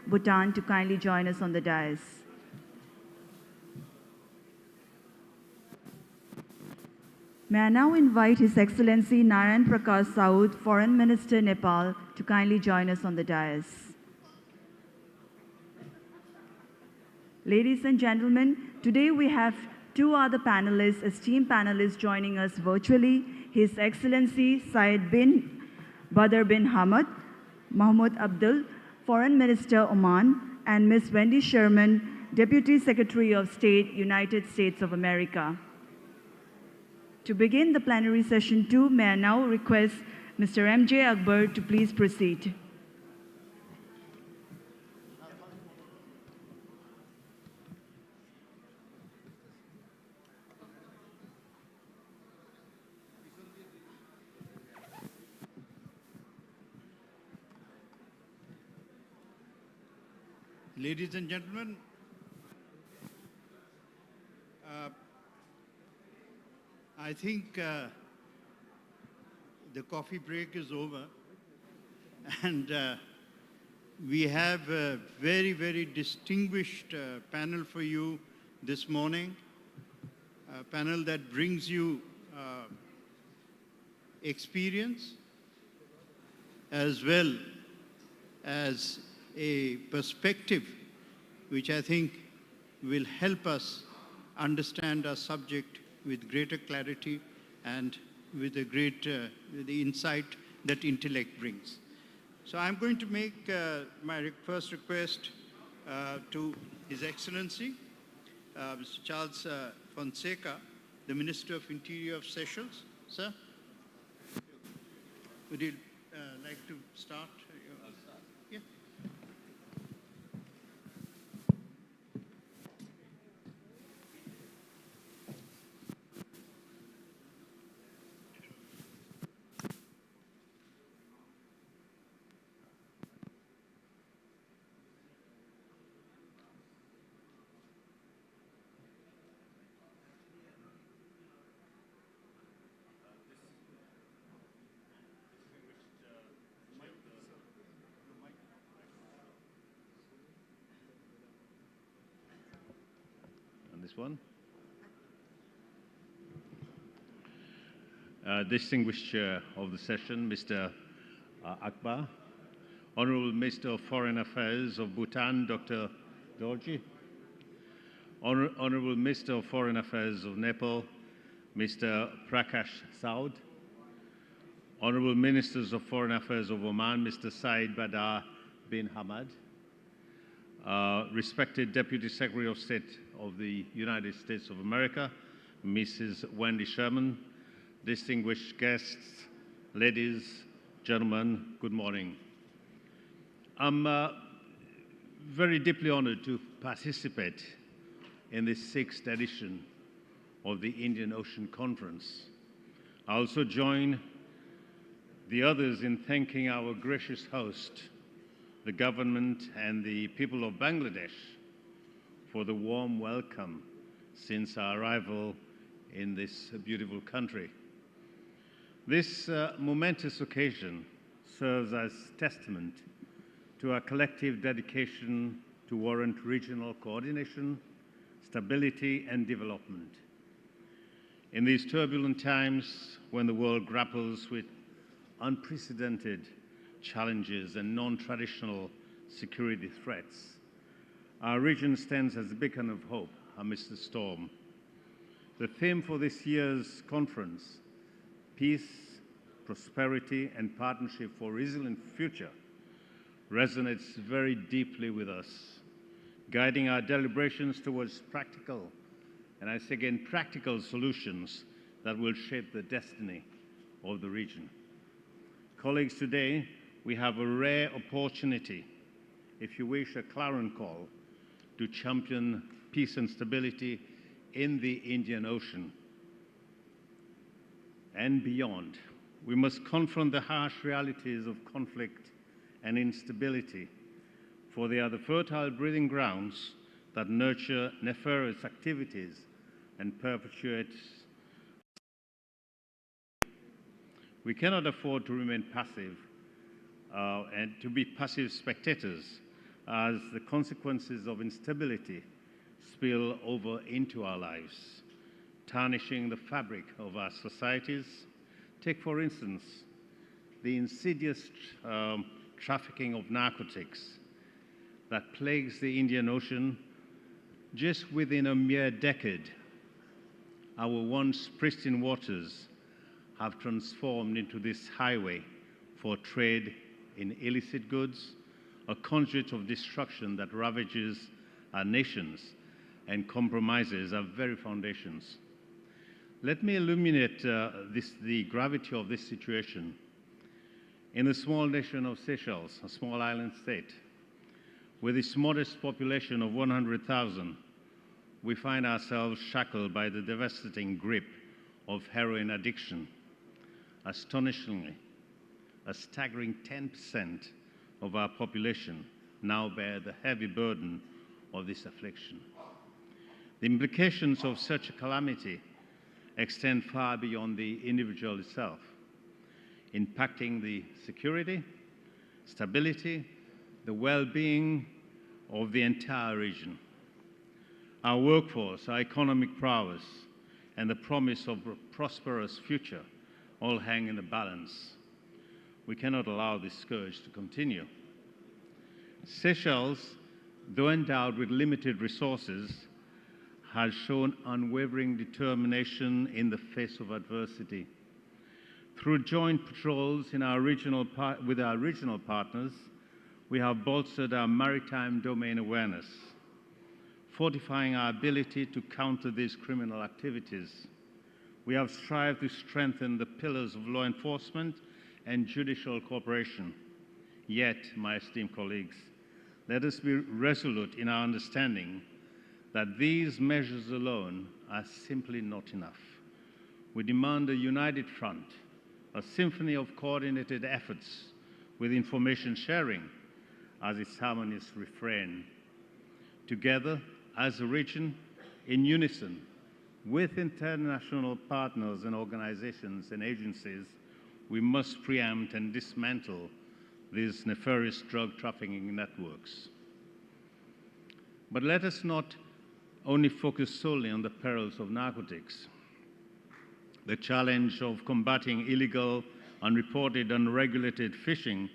Bhutan, to kindly join us on the dais. May I now invite His Excellency Narayan Prakash Saud, Foreign Minister, Nepal, to kindly join us on the dais. Ladies and gentlemen, today we have two other panelists, esteemed panelists joining us virtually. His Excellency Sayyid bin Badr bin Hamad, Mahmoud Abdul, Foreign Minister, Oman, and Ms. Wendy Sherman, Deputy Secretary of State, United States of America. To begin the plenary session 2, may I now request Mr. J Akbar to please proceed. Ladies and gentlemen, I think the coffee break is over, and we have a very, very distinguished panel for you this morning, a panel that brings you experience as well as a perspective which I think will help us understand our subject with greater clarity and with a great the insight that intellect brings. So I'm going to make my first request to His Excellency, Mr. Charles Fonseka, the Minister of Interior of Seychelles. Sir, would you like to start? Yeah. This one. Distinguished Chair of the session, Mr. Akbar, Honorable Minister of Foreign Affairs of Bhutan, Dr. Dorji, Honorable Minister of Foreign Affairs of Nepal, Mr. Prakash, Saud, Honorable Ministers of Foreign Affairs of Oman, Mr. Sayyid Badr bin Hamad, respected Deputy Secretary of State of the United States of America, Mrs. Wendy Sherman, distinguished guests, ladies, gentlemen, good morning. I'm very deeply honored to participate in this 6th edition of the Indian Ocean Conference. I also join the others in thanking our gracious host, the government and the people of Bangladesh, for the warm welcome since our arrival in this beautiful country. This momentous occasion serves as testament to our collective dedication to warrant regional coordination, stability, and development. In these turbulent times, when the world grapples with unprecedented challenges and non-traditional security threats, our region stands as a beacon of hope amidst the storm. The theme for this year's conference, Peace, Prosperity, and Partnership for a Resilient Future, resonates very deeply with us, guiding our deliberations towards practical, and I say again, practical solutions that will shape the destiny of the region. Colleagues, today we have a rare opportunity, if you wish, a clarion call, to champion peace and stability in the Indian Ocean and beyond. We must confront the harsh realities of conflict and instability, for they are the fertile breeding grounds that nurture nefarious activities and perpetuate. We cannot afford to remain passive and to be passive spectators as the consequences of instability spill over into our lives, tarnishing the fabric of our societies. Take, for instance, the insidious trafficking of narcotics that plagues the Indian Ocean. Just within a mere decade, our once pristine waters have transformed into this highway for trade in illicit goods, a conduit of destruction that ravages our nations and compromises our very foundations. Let me illuminate the gravity of this situation. In the small nation of Seychelles, a small island state, with its modest population of 100,000, we find ourselves shackled by the devastating grip of heroin addiction. Astonishingly, a staggering 10% of our population now bear the heavy burden of this affliction. The implications of such a calamity extend far beyond the individual itself, impacting the security, stability, the well-being of the entire region. Our workforce, our economic prowess, and the promise of a prosperous future all hang in the balance. We cannot allow this scourge to continue. Seychelles, though endowed with limited resources, has shown unwavering determination in the face of adversity. Through joint patrols with our regional partners, we have bolstered our maritime domain awareness, fortifying our ability to counter these criminal activities. We have strived to strengthen the pillars of law enforcement and judicial cooperation. Yet, my esteemed colleagues, let us be resolute in our understanding that these measures alone are simply not enough. We demand a united front, a symphony of coordinated efforts with information sharing as its harmonious refrain. Together, as a region, in unison, with international partners and organizations and agencies, we must preempt and dismantle these nefarious drug trafficking networks. But let us not only focus solely on the perils of narcotics. The challenge of combating illegal, unreported, unregulated fishing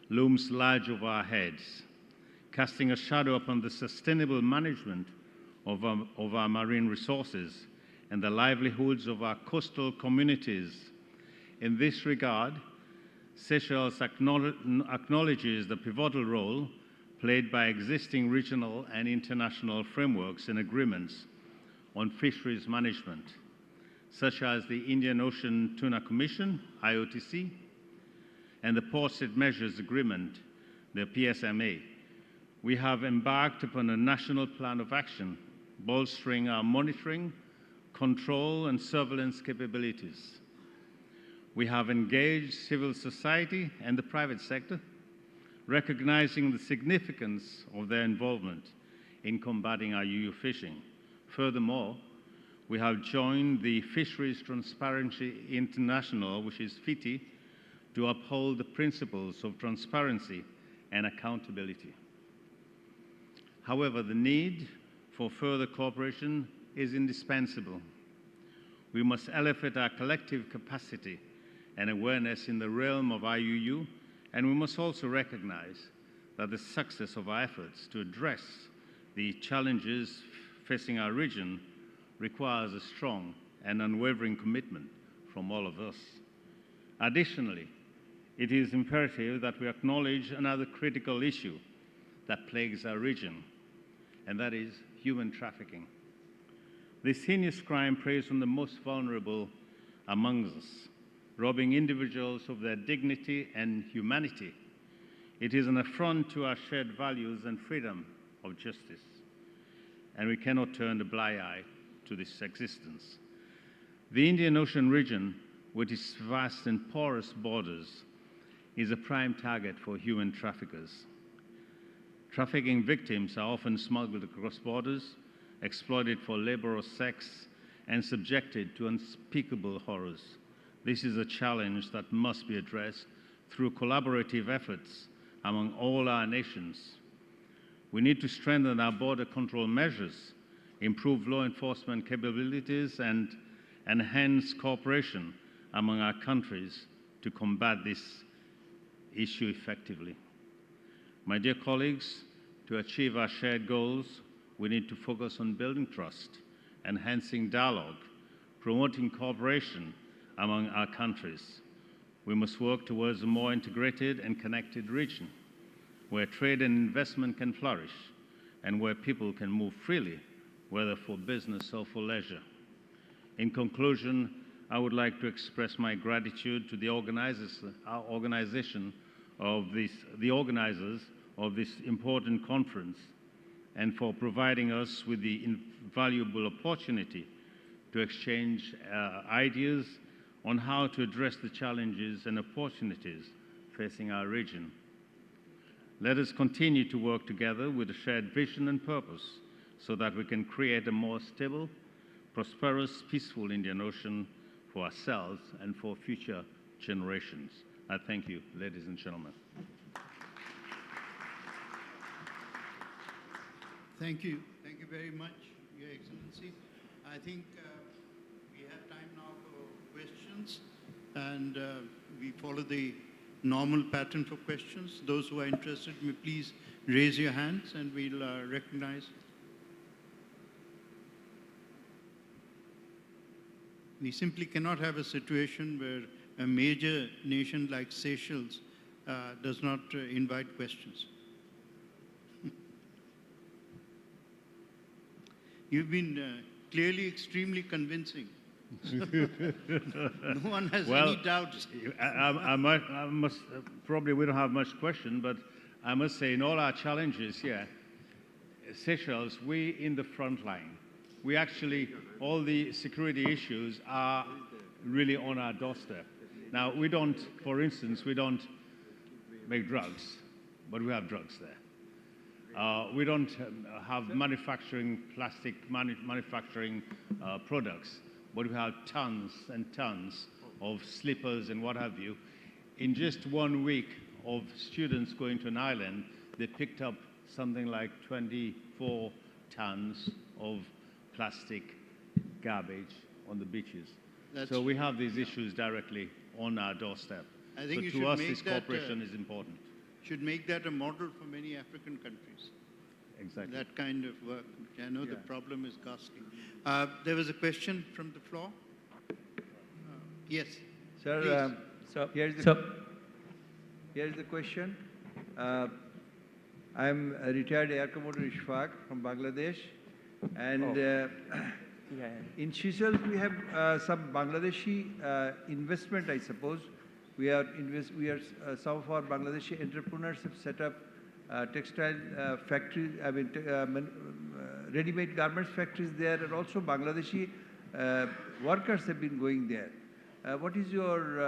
looms large over our heads, casting a shadow upon the sustainable management of our marine resources and the livelihoods of our coastal communities. In this regard, Seychelles acknowledges the pivotal role played by existing regional and international frameworks and agreements on fisheries management, such as the Indian Ocean Tuna Commission, IOTC, and the Port State Measures Agreement, the PSMA. We have embarked upon a national plan of action, bolstering our monitoring, control, and surveillance capabilities. We have engaged civil society and the private sector, recognizing the significance of their involvement in combating IUU fishing. Furthermore, we have joined the Fisheries Transparency International, which is FITI, to uphold the principles of transparency and accountability. However, the need for further cooperation is indispensable. We must elevate our collective capacity and awareness in the realm of IUU, and we must also recognize that the success of our efforts to address the challenges facing our region requires a strong and unwavering commitment from all of us. Additionally, it is imperative that we acknowledge another critical issue that plagues our region, and that is human trafficking. This heinous crime preys on the most vulnerable among us, robbing individuals of their dignity and humanity. It is an affront to our shared values and freedom of justice, and we cannot turn a blind eye to this existence. The Indian Ocean region, with its vast and porous borders, is a prime target for human traffickers. Trafficking victims are often smuggled across borders, exploited for labor or sex, and subjected to unspeakable horrors. This is a challenge that must be addressed through collaborative efforts among all our nations. We need to strengthen our border control measures, improve law enforcement capabilities, and enhance cooperation among our countries to combat this issue effectively. My dear colleagues, to achieve our shared goals, we need to focus on building trust, enhancing dialogue, promoting cooperation among our countries. We must work towards a more integrated and connected region where trade and investment can flourish and where people can move freely, whether for business or for leisure. In conclusion, I would like to express my gratitude to the organizers of this important conference and for providing us with the invaluable opportunity to exchange ideas on how to address the challenges and opportunities facing our region. Let us continue to work together with a shared vision and purpose so that we can create a more stable, prosperous, peaceful Indian Ocean for ourselves and for future generations. I thank you, ladies and gentlemen. Thank you. Thank you very much, Your Excellency. I think we have time now for questions, and we follow the normal pattern for questions. Those who are interested, may please raise your hands and we'll recognize. We simply cannot have a situation where a major nation like Seychelles does not invite questions. You've been clearly extremely convincing. No one has any doubts. I must, probably we don't have much question, but I must say in all our challenges here, Seychelles, we in the front line. We actually, all the security issues are really on our doorstep. Now, we don't, for instance, we don't make drugs, but we have drugs there. We don't have manufacturing, plastic manufacturing products, but we have tons and tons of slippers and what have you. In just 1 week of students going to an island, they picked up something like 24 tons of plastic garbage on the beaches. So we have these issues directly on our doorstep. I think so to us, this cooperation is important. Should make that a model for many African countries. Exactly. That kind of work. I know the problem is ghastly. There was a question from the floor. Yes. Sir, here's the question. I'm a retired Air Commodore Ishfaq from Bangladesh. And in Seychelles, we have some Bangladeshi investment, I suppose. Some of our Bangladeshi entrepreneurs have set up textile factories, ready-made garments factories there, and also Bangladeshi workers have been going there. What is your,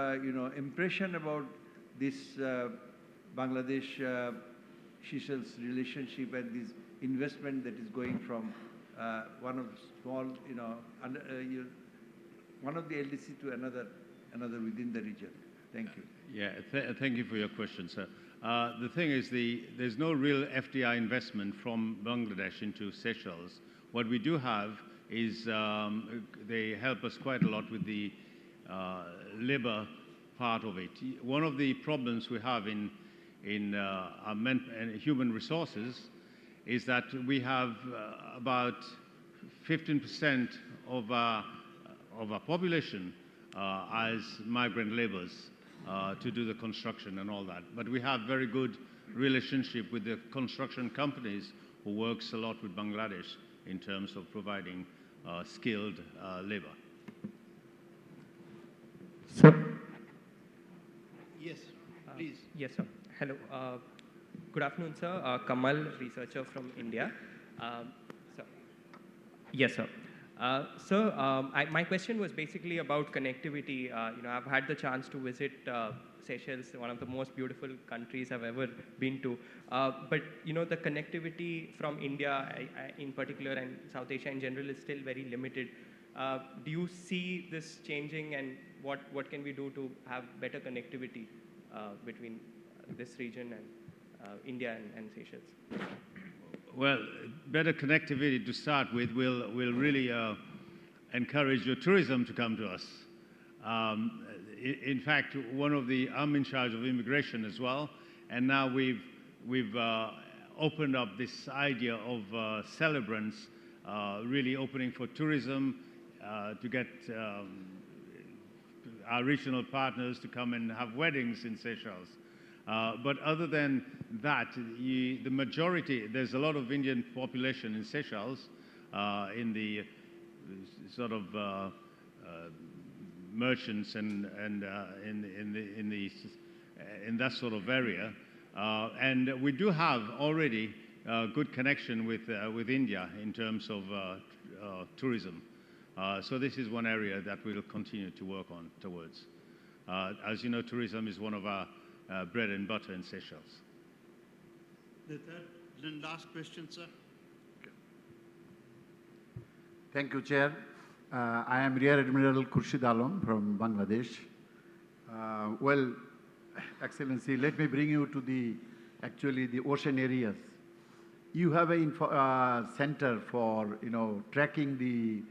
impression about this Bangladesh-Seychelles relationship and this investment that is going from one of small, one of the LDC to another within the region? Thank you. Yeah, thank you for your question, sir. The thing is, there's no real FDI investment from Bangladesh into Seychelles. What we do have is they help us quite a lot with the labor part of it. One of the problems we have in human resources is that we have about 15% of our population as migrant laborers to do the construction and all that. But we have very good relationship with the construction companies who works a lot with Bangladesh in terms of providing skilled labor. Sir. Yes, please. Yes, sir. Hello. Good afternoon, sir. Kamal, researcher from India. Sir. Yes, sir. My question was basically about connectivity. I've had the chance to visit Seychelles, one of the most beautiful countries I've ever been to. But the connectivity from India, in particular, and South Asia in general, is still very limited. Do you see this changing, and what can we do to have better connectivity between this region and India and Seychelles? Well, better connectivity to start with will really encourage your tourism to come to us. In fact, I'm in charge of immigration as well, and now we've opened up this idea of celebrants really opening for tourism to get our regional partners to come and have weddings in Seychelles. But other than that, the majority, there's a lot of Indian population in Seychelles, in the sort of merchants and in that sort of area, and we do have already good connection with India in terms of tourism. So this is one area that we'll continue to work on towards. As you know, tourism is one of our bread and butter in Seychelles. The third and last question, sir. Thank you, Chair. I am Rear Admiral Khurshid Alam from Bangladesh. Well, Excellency, let me bring you to the ocean areas. You have a center for tracking the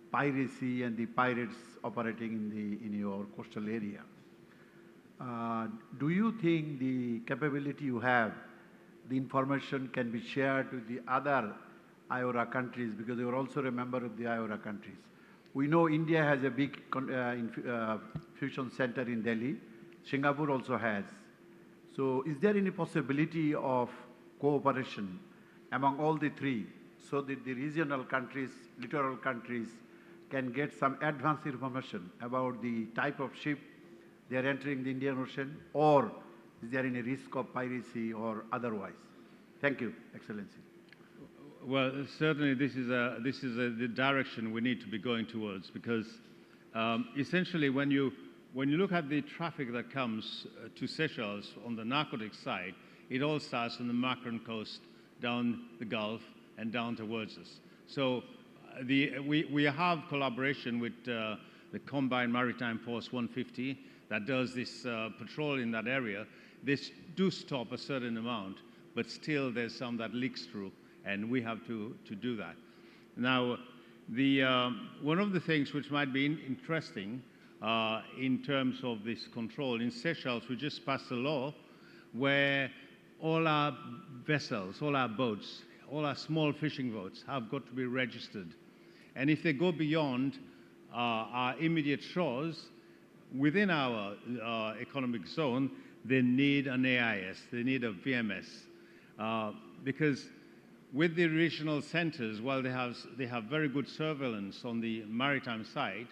piracy and the pirates operating in your coastal area. Do you think the capability you have, the information can be shared with the other IORA countries, because you are also a member of the IORA countries? We know India has a big fusion center in Delhi. Singapore also has. So is there any possibility of cooperation among all the three so that the regional countries, littoral countries can get some advanced information about the type of ship they are entering the Indian Ocean, or is there any risk of piracy or otherwise? Thank you, Excellency. Well, certainly this is the direction we need to be going towards, because essentially when you look at the traffic that comes to Seychelles on the narcotics side, it all starts on the Makran coast, down the Gulf, and down towards us. So we have collaboration with the Combined Maritime Force 150 that does this patrol in that area. They do stop a certain amount, but still there's some that leaks through, and we have to do that. Now, one of the things which might be interesting in terms of this control, in Seychelles we just passed a law where all our vessels, all our boats, all our small fishing boats have got to be registered. And if they go beyond our immediate shores, within our economic zone, they need an AIS, they need a VMS. Because with the regional centers, while they have very good surveillance on the maritime side,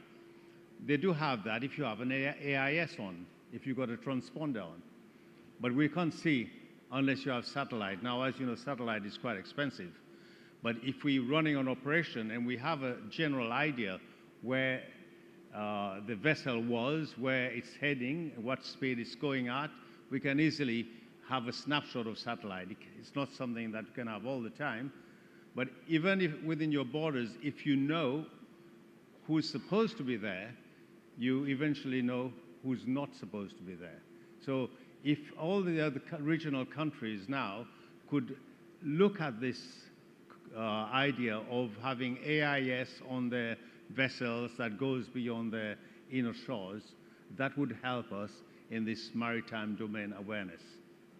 they do have that if you have an AIS on, if you've got a transponder on. But we can't see unless you have satellite. Now, as you know, satellite is quite expensive. But if we're running an operation and we have a general idea where the vessel was, where it's heading, what speed it's going at, we can easily have a snapshot of satellite. It's not something that you can have all the time. But even if within your borders, if you know who's supposed to be there, you eventually know who's not supposed to be there. So if all the other regional countries now could look at this idea of having AIS on their vessels that goes beyond their inner shores, that would help us in this maritime domain awareness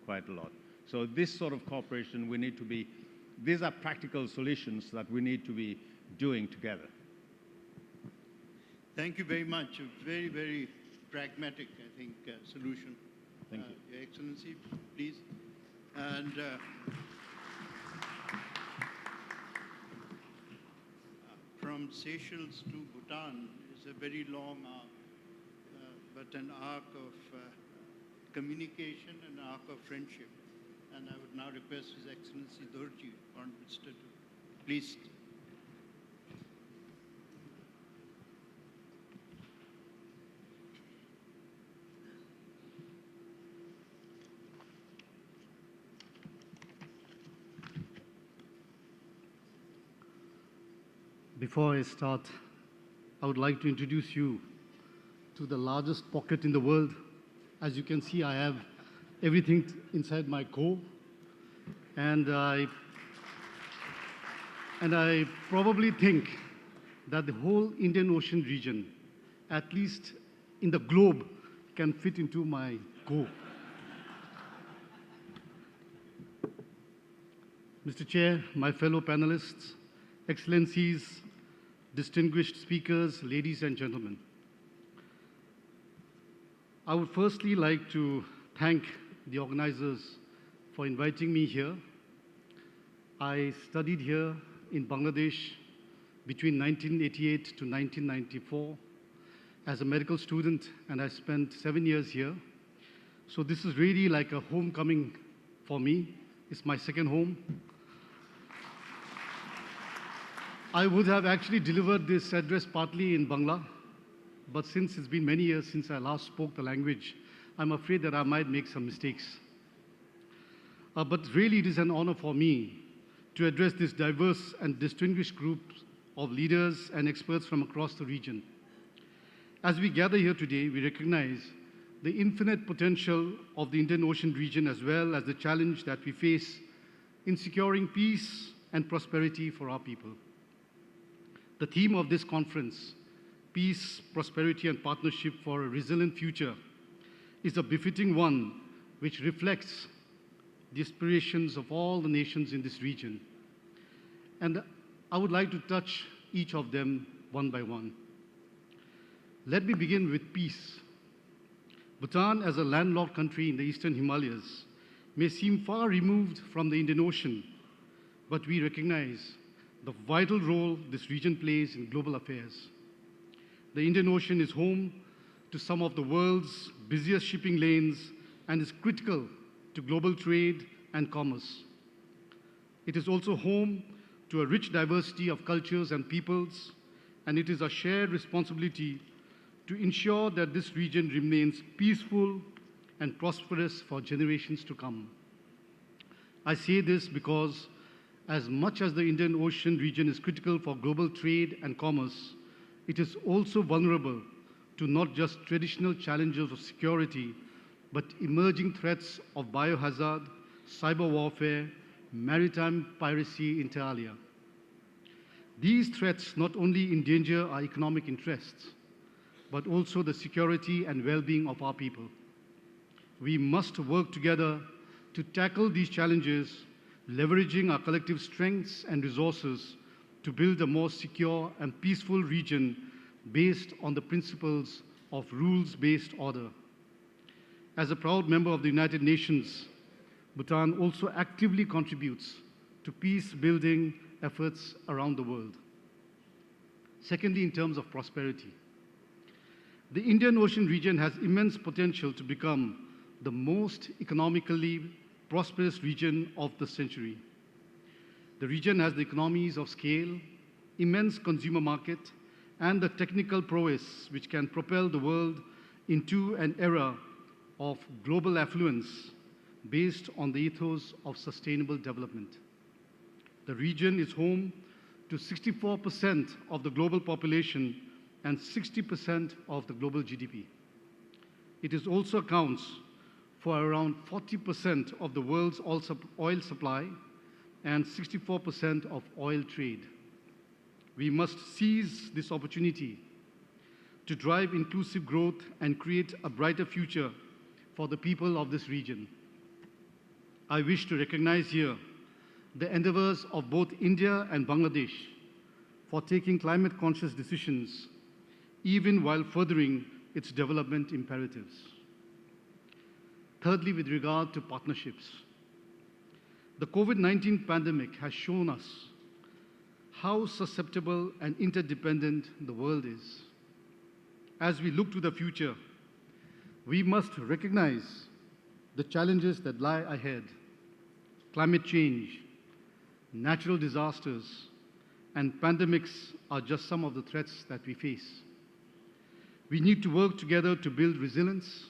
quite a lot. So this sort of cooperation, these are practical solutions that we need to be doing together. Thank you very much. A very, very pragmatic, I think, solution. Thank you. Your Excellency, please. And from Seychelles to Bhutan is a very long arc, but an arc of communication, an arc of friendship. And I would now request His Excellency Dorji, Foreign Minister, to please. Before I start, I would like to introduce you to the largest pocket in the world. As you can see, I have everything inside my core. And And I probably think that the whole Indian Ocean region, at least in the globe, can fit into my go. Mr. Chair, my fellow panelists, Excellencies, distinguished speakers, ladies and gentlemen. I would firstly like to thank the organizers for inviting me here. I studied here in Bangladesh between 1988 to 1994 as a medical student, and I spent 7 years here. So this is really like a homecoming for me. It's my second home. I would have actually delivered this address partly in Bangla, but since it's been many years since I last spoke the language, I'm afraid that I might make some mistakes. But really it is an honor for me to address this diverse and distinguished group of leaders and experts from across the region. As we gather here today, we recognize the infinite potential of the Indian Ocean region as well as the challenge that we face in securing peace and prosperity for our people. The theme of this conference, Peace, Prosperity and Partnership for a Resilient Future, is a befitting one which reflects the aspirations of all the nations in this region. And I would like to touch each of them one by one. Let me begin with peace. Bhutan, as a landlocked country in the eastern Himalayas, may seem far removed from the Indian Ocean, but we recognize the vital role this region plays in global affairs. The Indian Ocean is home to some of the world's busiest shipping lanes and is critical to global trade and commerce. It is also home to a rich diversity of cultures and peoples, and it is a shared responsibility to ensure that this region remains peaceful and prosperous for generations to come. I say this because as much as the Indian Ocean region is critical for global trade and commerce, it is also vulnerable to not just traditional challenges of security, but emerging threats of biohazard, cyber warfare, maritime piracy, inter alia. These threats not only endanger our economic interests, but also the security and well-being of our people. We must work together to tackle these challenges, leveraging our collective strengths and resources to build a more secure and peaceful region based on the principles of rules-based order. As a proud member of the United Nations, Bhutan also actively contributes to peace-building efforts around the world. Secondly, in terms of prosperity, the Indian Ocean region has immense potential to become the most economically prosperous region of the century. The region has the economies of scale, immense consumer market, and the technical prowess which can propel the world into an era of global affluence based on the ethos of sustainable development. The region is home to 64% of the global population and 60% of the global GDP. It is also accounts for around 40% of the world's oil supply and 64% of oil trade. We must seize this opportunity to drive inclusive growth and create a brighter future for the people of this region. I wish to recognize here the endeavors of both India and Bangladesh for taking climate-conscious decisions, even while furthering its development imperatives. Thirdly, with regard to partnerships, the COVID-19 pandemic has shown us how susceptible and interdependent the world is. As we look to the future, we must recognize the challenges that lie ahead: climate change, natural disasters, and pandemics are just some of the threats that we face. We need to work together to build resilience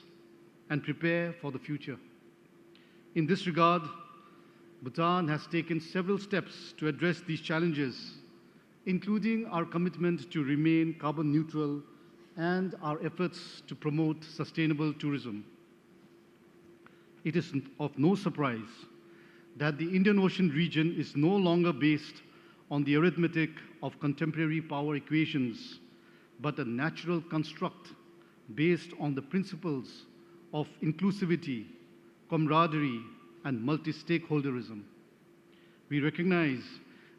and prepare for the future. In this regard, Bhutan has taken several steps to address these challenges, including our commitment to remain carbon neutral and our efforts to promote sustainable tourism. It is of no surprise that the Indian Ocean region is no longer based on the arithmetic of contemporary power equations, but a natural construct based on the principles of inclusivity, camaraderie, and multi-stakeholderism. We recognize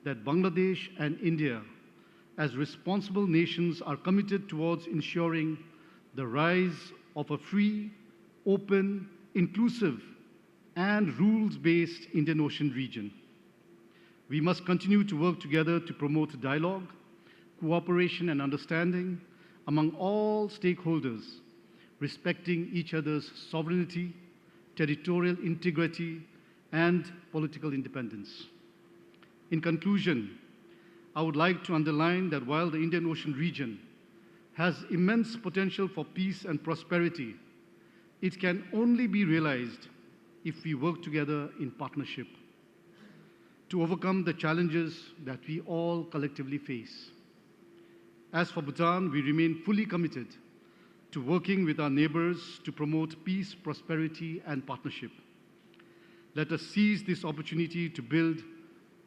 that Bangladesh and India, as responsible nations, are committed towards ensuring the rise of a free, open, inclusive, and rules-based Indian Ocean region. We must continue to work together to promote dialogue, cooperation, and understanding among all stakeholders, respecting each other's sovereignty, territorial integrity, and political independence. In conclusion, I would like to underline that while the Indian Ocean region has immense potential for peace and prosperity, it can only be realized if we work together in partnership to overcome the challenges that we all collectively face. As for Bhutan, we remain fully committed to working with our neighbors to promote peace, prosperity, and partnership. Let us seize this opportunity to build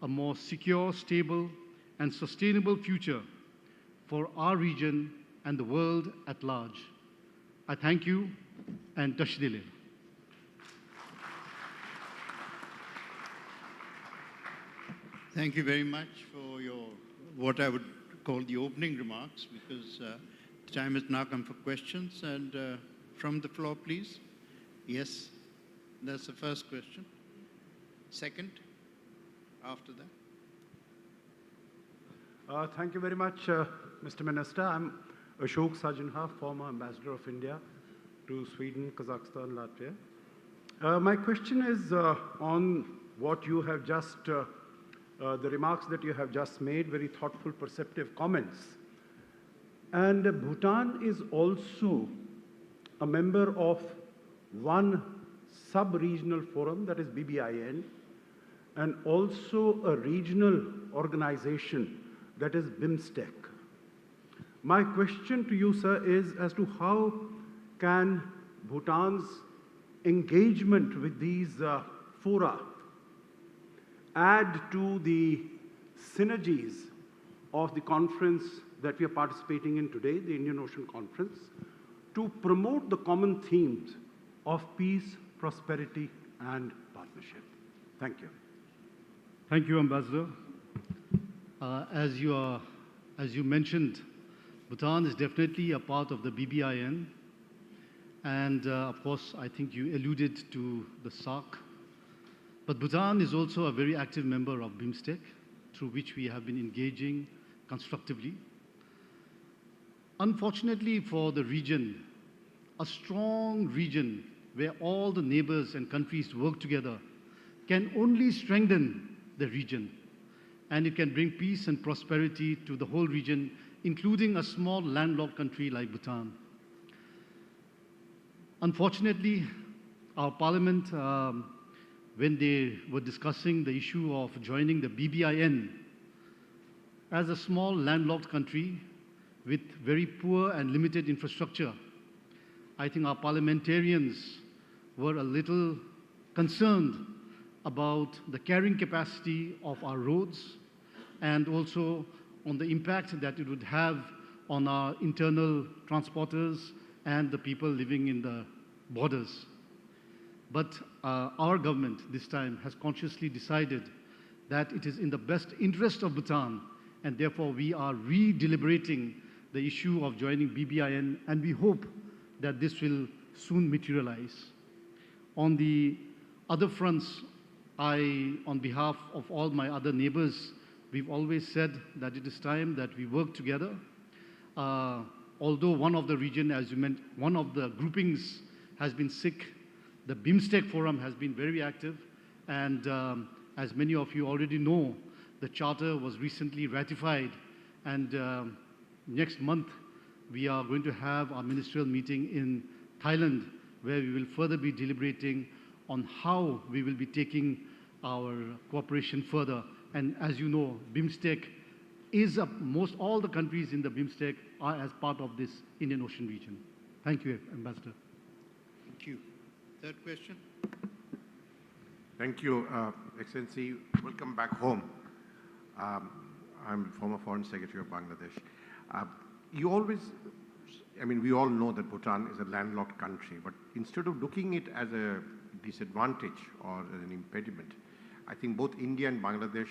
a more secure, stable, and sustainable future for our region and the world at large. I thank you, and Tashdile. Thank you very much for your, what I would call the opening remarks, because the time has now come for questions. And from the floor, please. Yes, that's the first question. Second, after that. Thank you very much, Mr. Minister. I'm Ashok Sajanha, former Ambassador of India to Sweden, Kazakhstan, Latvia. My question is on what you have just, the remarks that you have just made, very thoughtful, perceptive comments. And Bhutan is also a member of one sub-regional forum, that is BBIN, and also a regional organization, that is BIMSTEC. My question to you, sir, is as to how can Bhutan's engagement with these fora add to the synergies of the conference that we are participating in today, the Indian Ocean Conference, to promote the common themes of peace, prosperity, and partnership. Thank you. Thank you, Ambassador. As you mentioned, Bhutan is definitely a part of the BBIN. And of course, I think you alluded to the SARC. But Bhutan is also a very active member of BIMSTEC, through which we have been engaging constructively. Unfortunately for the region, a strong region where all the neighbors and countries work together can only strengthen the region, and it can bring peace and prosperity to the whole region, including a small landlocked country like Bhutan. Unfortunately, our parliament, when they were discussing the issue of joining the BBIN, as a small landlocked country with very poor and limited infrastructure, I think our parliamentarians were a little concerned about the carrying capacity of our roads and also on the impact that it would have on our internal transporters and the people living in the borders. But our government this time has consciously decided that it is in the best interest of Bhutan, and therefore we are re-deliberating the issue of joining BBIN, and we hope that this will soon materialize. On the other fronts, on behalf of all my other neighbors, we've always said that it is time that we work together. Although one of the region, as you meant, one of the groupings has been sick, the BIMSTEC forum has been very active, and as many of you already know, the charter was recently ratified, and next month we are going to have our ministerial meeting in Thailand, where we will further be deliberating on how we will be taking our cooperation further. And as you know, BIMSTEC is most all the countries in the BIMSTEC are as part of this Indian Ocean region. Thank you, Ambassador. Thank you. Third question. Thank you, Excellency. Welcome back home. I'm former Foreign Secretary of Bangladesh. You always, I mean, we all know that Bhutan is a landlocked country, but instead of looking it as a disadvantage or as an impediment, I think both India and Bangladesh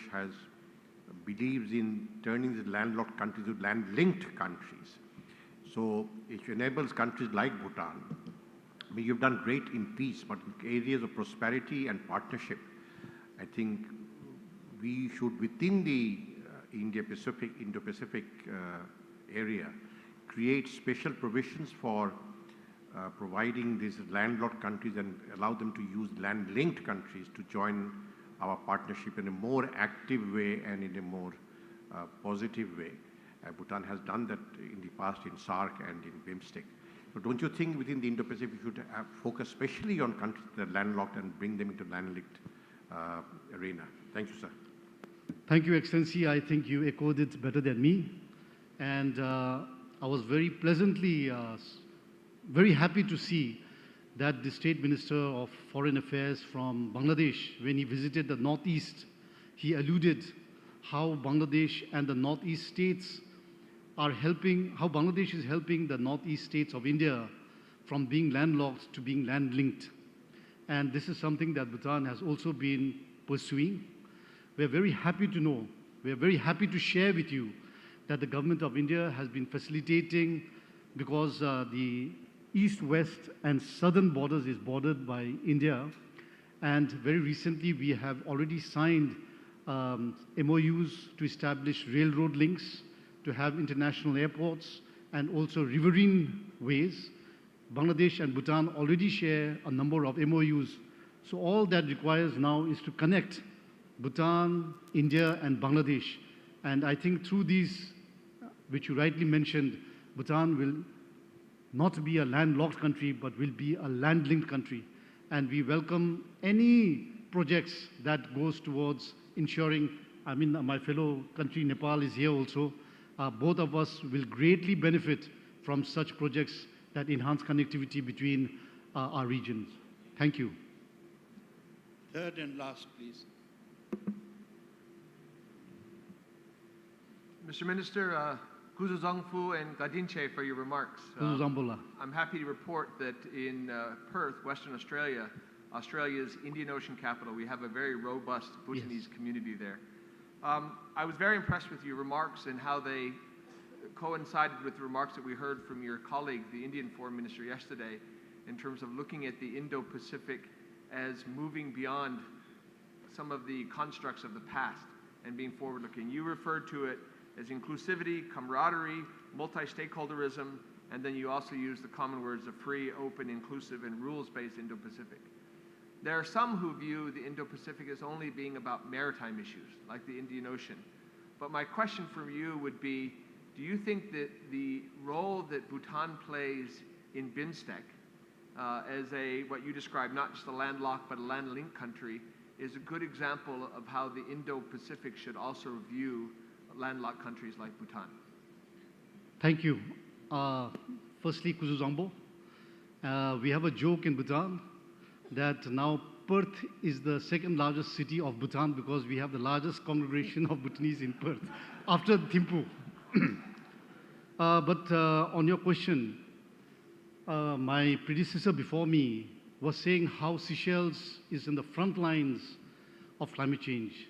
believes in turning the landlocked countries to land-linked countries. So it enables countries like Bhutan. I mean, you've done great in peace, but in areas of prosperity and partnership, I think we should, within the Indo-Pacific area, create special provisions for providing these landlocked countries and allow them to use land-linked countries to join our partnership in a more active way and in a more positive way. Bhutan has done that in the past in SAARC and in BIMSTEC. So don't you think within the Indo-Pacific we should focus especially on countries that are landlocked and bring them into landlinked arena? Thank you, sir. Thank you, Excellency. I think you echoed it better than me. And I was very pleasantly, very happy to see that the State Minister of Foreign Affairs from Bangladesh, when he visited the Northeast, he alluded how Bangladesh and the Northeast states are helping, how Bangladesh is helping the Northeast states of India from being landlocked to being land-linked. And this is something that Bhutan has also been pursuing. We're very happy to know, we're very happy to share with you that the government of India has been facilitating, because the east-west and southern borders is bordered by India. And very recently we have already signed MOUs to establish railroad links, to have international airports, and also riverine ways. Bangladesh and Bhutan already share a number of MOUs. So all that requires now is to connect Bhutan, India, and Bangladesh. And I think through these, which you rightly mentioned, Bhutan will not be a landlocked country, but will be a land-linked country. And we welcome any projects that goes towards ensuring, I mean, my fellow country Nepal is here also. Both of us will greatly benefit from such projects that enhance connectivity between our regions. Thank you. Third and last, please. Mr. Minister, Kuzu Zongfu and Gadinche for your remarks. Kuzu Zambula. I'm happy to report that in Perth, Western Australia, Australia's Indian Ocean capital, we have a very robust Bhutanese community there. I was very impressed with your remarks and how they coincided with the remarks that we heard from your colleague, the Indian Foreign Minister, yesterday, in terms of looking at the Indo-Pacific as moving beyond some of the constructs of the past and being forward-looking. You referred to it as inclusivity, camaraderie, multi-stakeholderism, and then you also used the common words of free, open, inclusive, and rules-based Indo-Pacific. There are some who view the Indo-Pacific as only being about maritime issues, like the Indian Ocean. But my question for you would be, do you think that the role that Bhutan plays in BIMSTEC as what you described, not just a landlocked but a land-linked country, is a good example of how the Indo-Pacific should also view landlocked countries like Bhutan? Thank you. Firstly, Kuzu Zambo, we have a joke in Bhutan that now Perth is the second largest city of Bhutan because we have the largest congregation of Bhutanese in Perth, after Thimphu. But on your question, my predecessor before me was saying how Seychelles is in the front lines of climate change.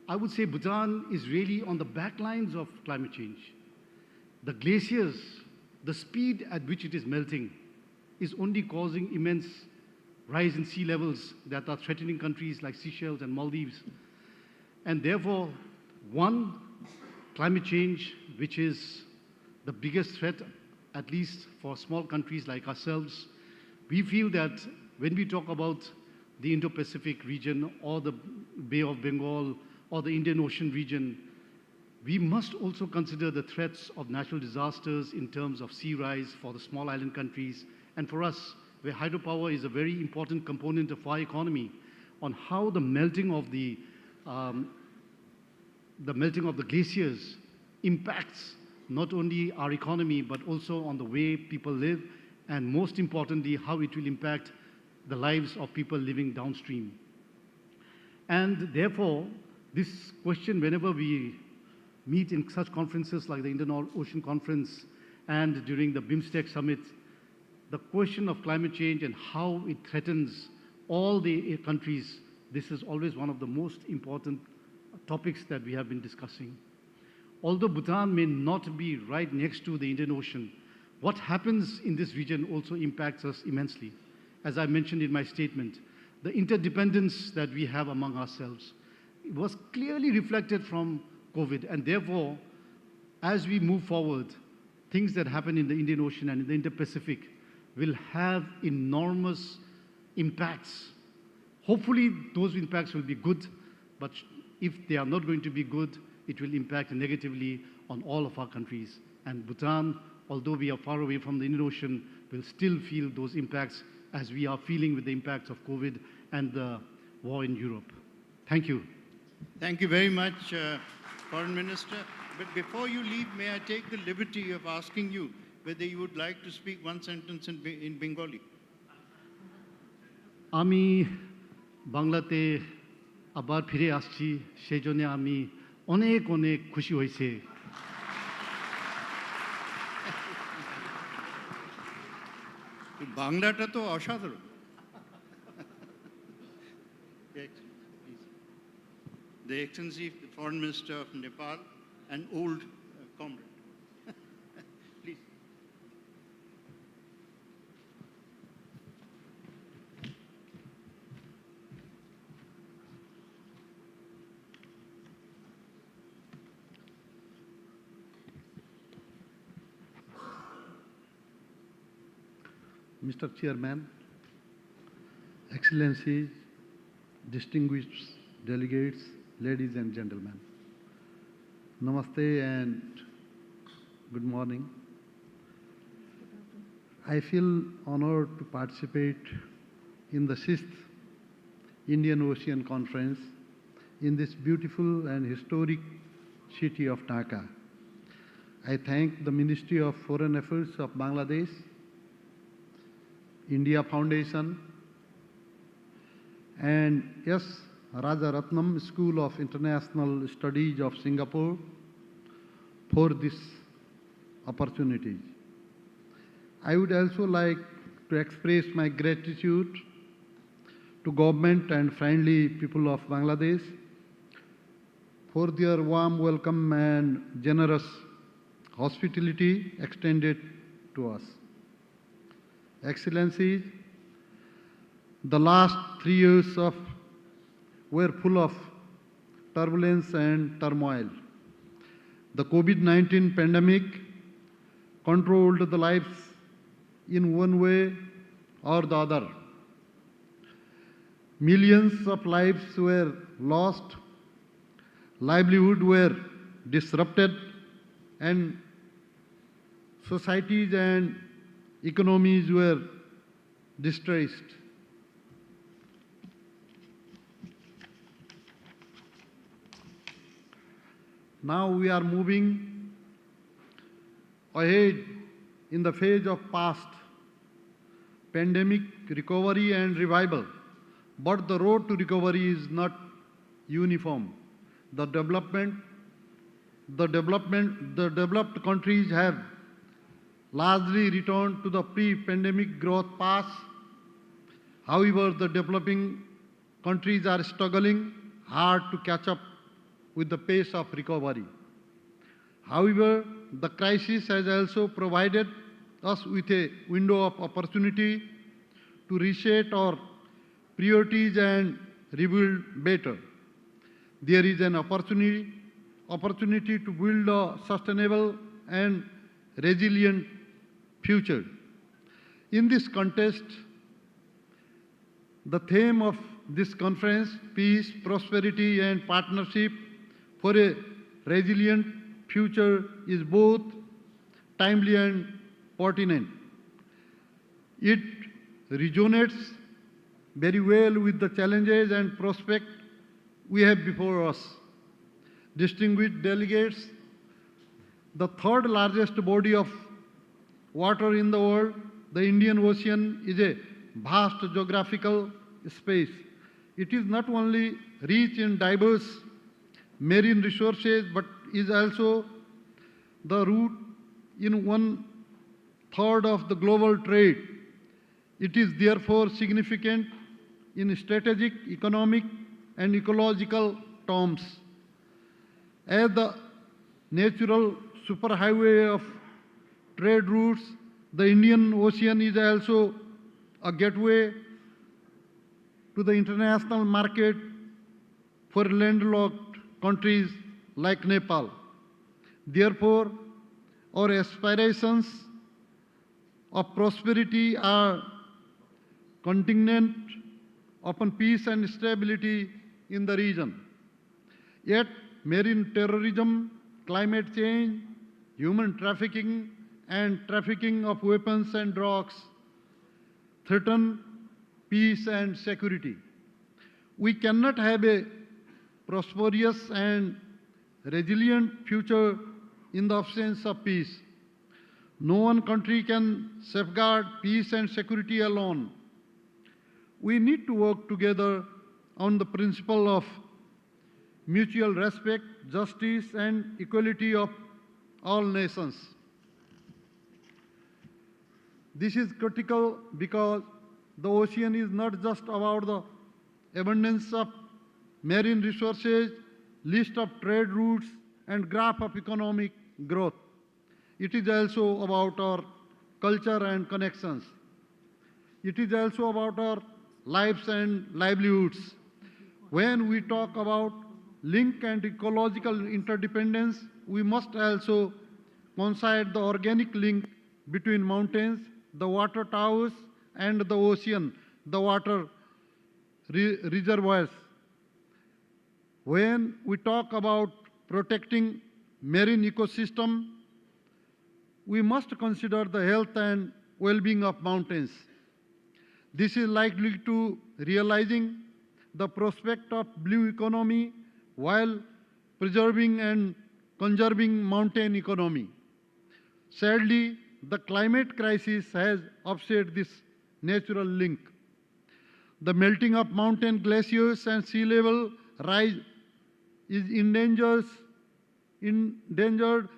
I would say Bhutan is really on the back lines of climate change. The glaciers, the speed at which it is melting is only causing immense rise in sea levels that are threatening countries like Seychelles and Maldives. And therefore, one, climate change, which is the biggest threat, at least for small countries like ourselves, we feel that when we talk about the Indo-Pacific region or the Bay of Bengal or the Indian Ocean region, we must also consider the threats of natural disasters in terms of sea rise for the small island countries. And for us, where hydropower is a very important component of our economy, on how the melting of the glaciers impacts not only our economy, but also on the way people live, and most importantly, how it will impact the lives of people living downstream. And therefore, this question, whenever we meet in such conferences like the Indian Ocean Conference and during the BIMSTEC summit, the question of climate change and how it threatens all the countries, this is always one of the most important topics that we have been discussing. Although Bhutan may not be right next to the Indian Ocean, what happens in this region also impacts us immensely. As I mentioned in my statement, the interdependence that we have among ourselves was clearly reflected from COVID, and therefore, as we move forward, things that happen in the Indian Ocean and in the Indo-Pacific will have enormous impacts. Hopefully, those impacts will be good, but if they are not going to be good, it will impact negatively on all of our countries. And Bhutan, although we are far away from the Indian Ocean, will still feel those impacts as we are feeling with the impacts of COVID and the war in Europe. Thank you. Thank you very much, Foreign Minister. But before you leave, may I take the liberty of asking you whether you would like to speak one sentence in Bengali? আমি বাংলাতে আবার ফিরে আসছি, সেই জন্য আমি অনেক অনেক খুশি হয়েছে। বাংলাটা তো অসাধারণ। The Excellency, the Foreign Minister of Nepal, an old comrade. Please. Mr. Chairman, Excellencies, distinguished delegates, ladies and gentlemen, Namaste and good morning. I feel honored to participate in the 6th Indian Ocean Conference in this beautiful and historic city of Dhaka. I thank the Ministry of Foreign Affairs of Bangladesh, India Foundation, and yes, Rajaratnam School of International Studies of Singapore for this opportunity. I would also like to express my gratitude to government and friendly people of Bangladesh for their warm welcome and generous hospitality extended to us. Excellencies, the last 3 years were full of turbulence and turmoil. The COVID-19 pandemic controlled the lives in one way or the other. Millions of lives were lost, livelihood were disrupted, and societies and economies were distressed. Now we are moving ahead in the phase of past pandemic recovery and revival, but the road to recovery is not uniform. The developed countries have largely returned to the pre-pandemic growth path. However, the developing countries are struggling hard to catch up with the pace of recovery. However, the crisis has also provided us with a window of opportunity to reset our priorities and rebuild better. There is an opportunity to build a sustainable and resilient future. In this context, the theme of this conference, peace, prosperity, and partnership for a resilient future, is both timely and pertinent. It resonates very well with the challenges and prospects we have before us. Distinguished delegates, the third largest body of water in the world, the Indian Ocean, is a vast geographical space. It is not only rich in diverse marine resources, but is also the root in 1/3 of the global trade. It is therefore significant in strategic, economic, and ecological terms. As the natural superhighway of trade routes, the Indian Ocean is also a gateway to the international market for landlocked countries like Nepal. Therefore, our aspirations of prosperity are contingent upon peace and stability in the region. Yet, marine terrorism, climate change, human trafficking, and trafficking of weapons and drugs threaten peace and security. We cannot have a prosperous and resilient future in the absence of peace. No one country can safeguard peace and security alone. We need to work together on the principle of mutual respect, justice, and equality of all nations. This is critical because the ocean is not just about the abundance of marine resources, list of trade routes, and graph of economic growth. It is also about our culture and connections. It is also about our lives and livelihoods. When we talk about link and ecological interdependence, we must also consider the organic link between mountains, the water towers, and the ocean, the water reservoirs. When we talk about protecting marine ecosystem, we must consider the health and well-being of mountains. This is likely to realizing the prospect of blue economy while preserving and conserving mountain economy. Sadly, the climate crisis has upset this natural link. The melting of mountain glaciers and sea level rise is endangered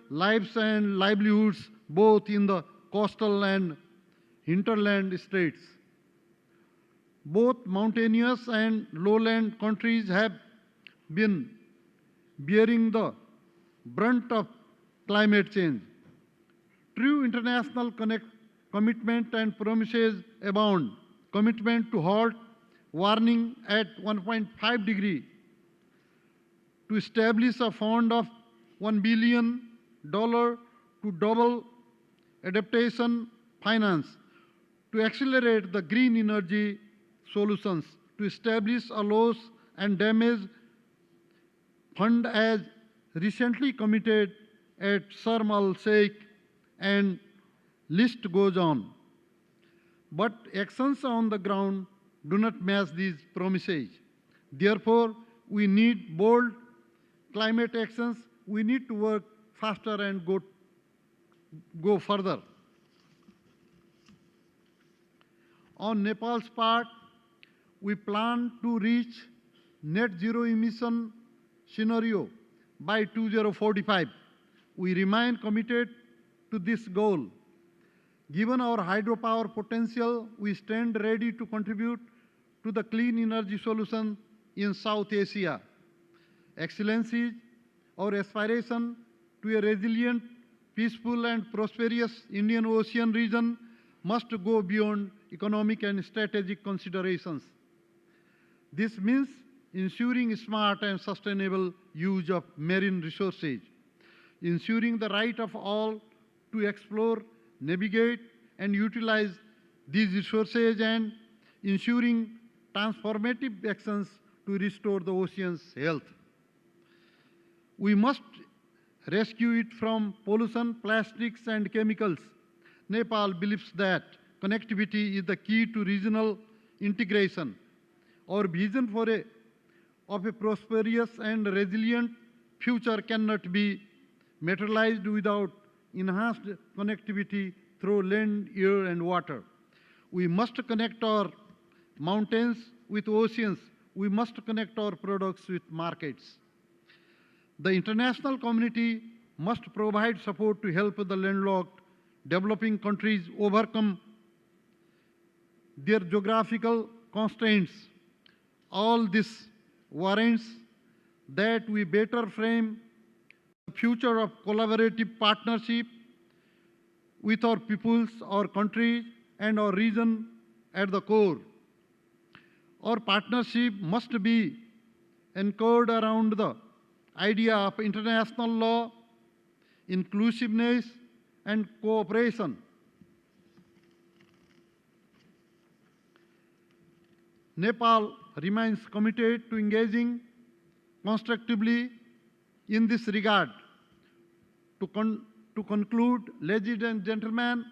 lives and livelihoods both in the coastal and hinterland states. Both mountainous and lowland countries have been bearing the brunt of climate change. True international commitment and promises abound. Commitment to halt warming at 1.5 degrees, to establish a fund of $1 billion to double adaptation finance, to accelerate the green energy solutions, to establish a loss and damage fund as recently committed at Sharm el-Sheikh, and list goes on. But actions on the ground do not match these promises. Therefore, we need bold climate actions. We need to work faster and go further. On Nepal's part, we plan to reach net zero emission scenario by 2045. We remain committed to this goal. Given our hydropower potential, we stand ready to contribute to the clean energy solution in South Asia. Excellencies, our aspiration to a resilient, peaceful, and prosperous Indian Ocean region must go beyond economic and strategic considerations. This means ensuring smart and sustainable use of marine resources, ensuring the right of all to explore, navigate, and utilize these resources, and ensuring transformative actions to restore the ocean's health. We must rescue it from pollution, plastics, and chemicals. Nepal believes that connectivity is the key to regional integration. Our vision of a prosperous and resilient future cannot be materialized without enhanced connectivity through land, air, and water. We must connect our mountains with oceans. We must connect our products with markets. The international community must provide support to help the landlocked developing countries overcome their geographical constraints. All this warrants that we better frame the future of collaborative partnership with our peoples, our country, and our region at the core. Our partnership must be anchored around the idea of international law, inclusiveness, and cooperation. Nepal remains committed to engaging constructively in this regard. To conclude, ladies and gentlemen,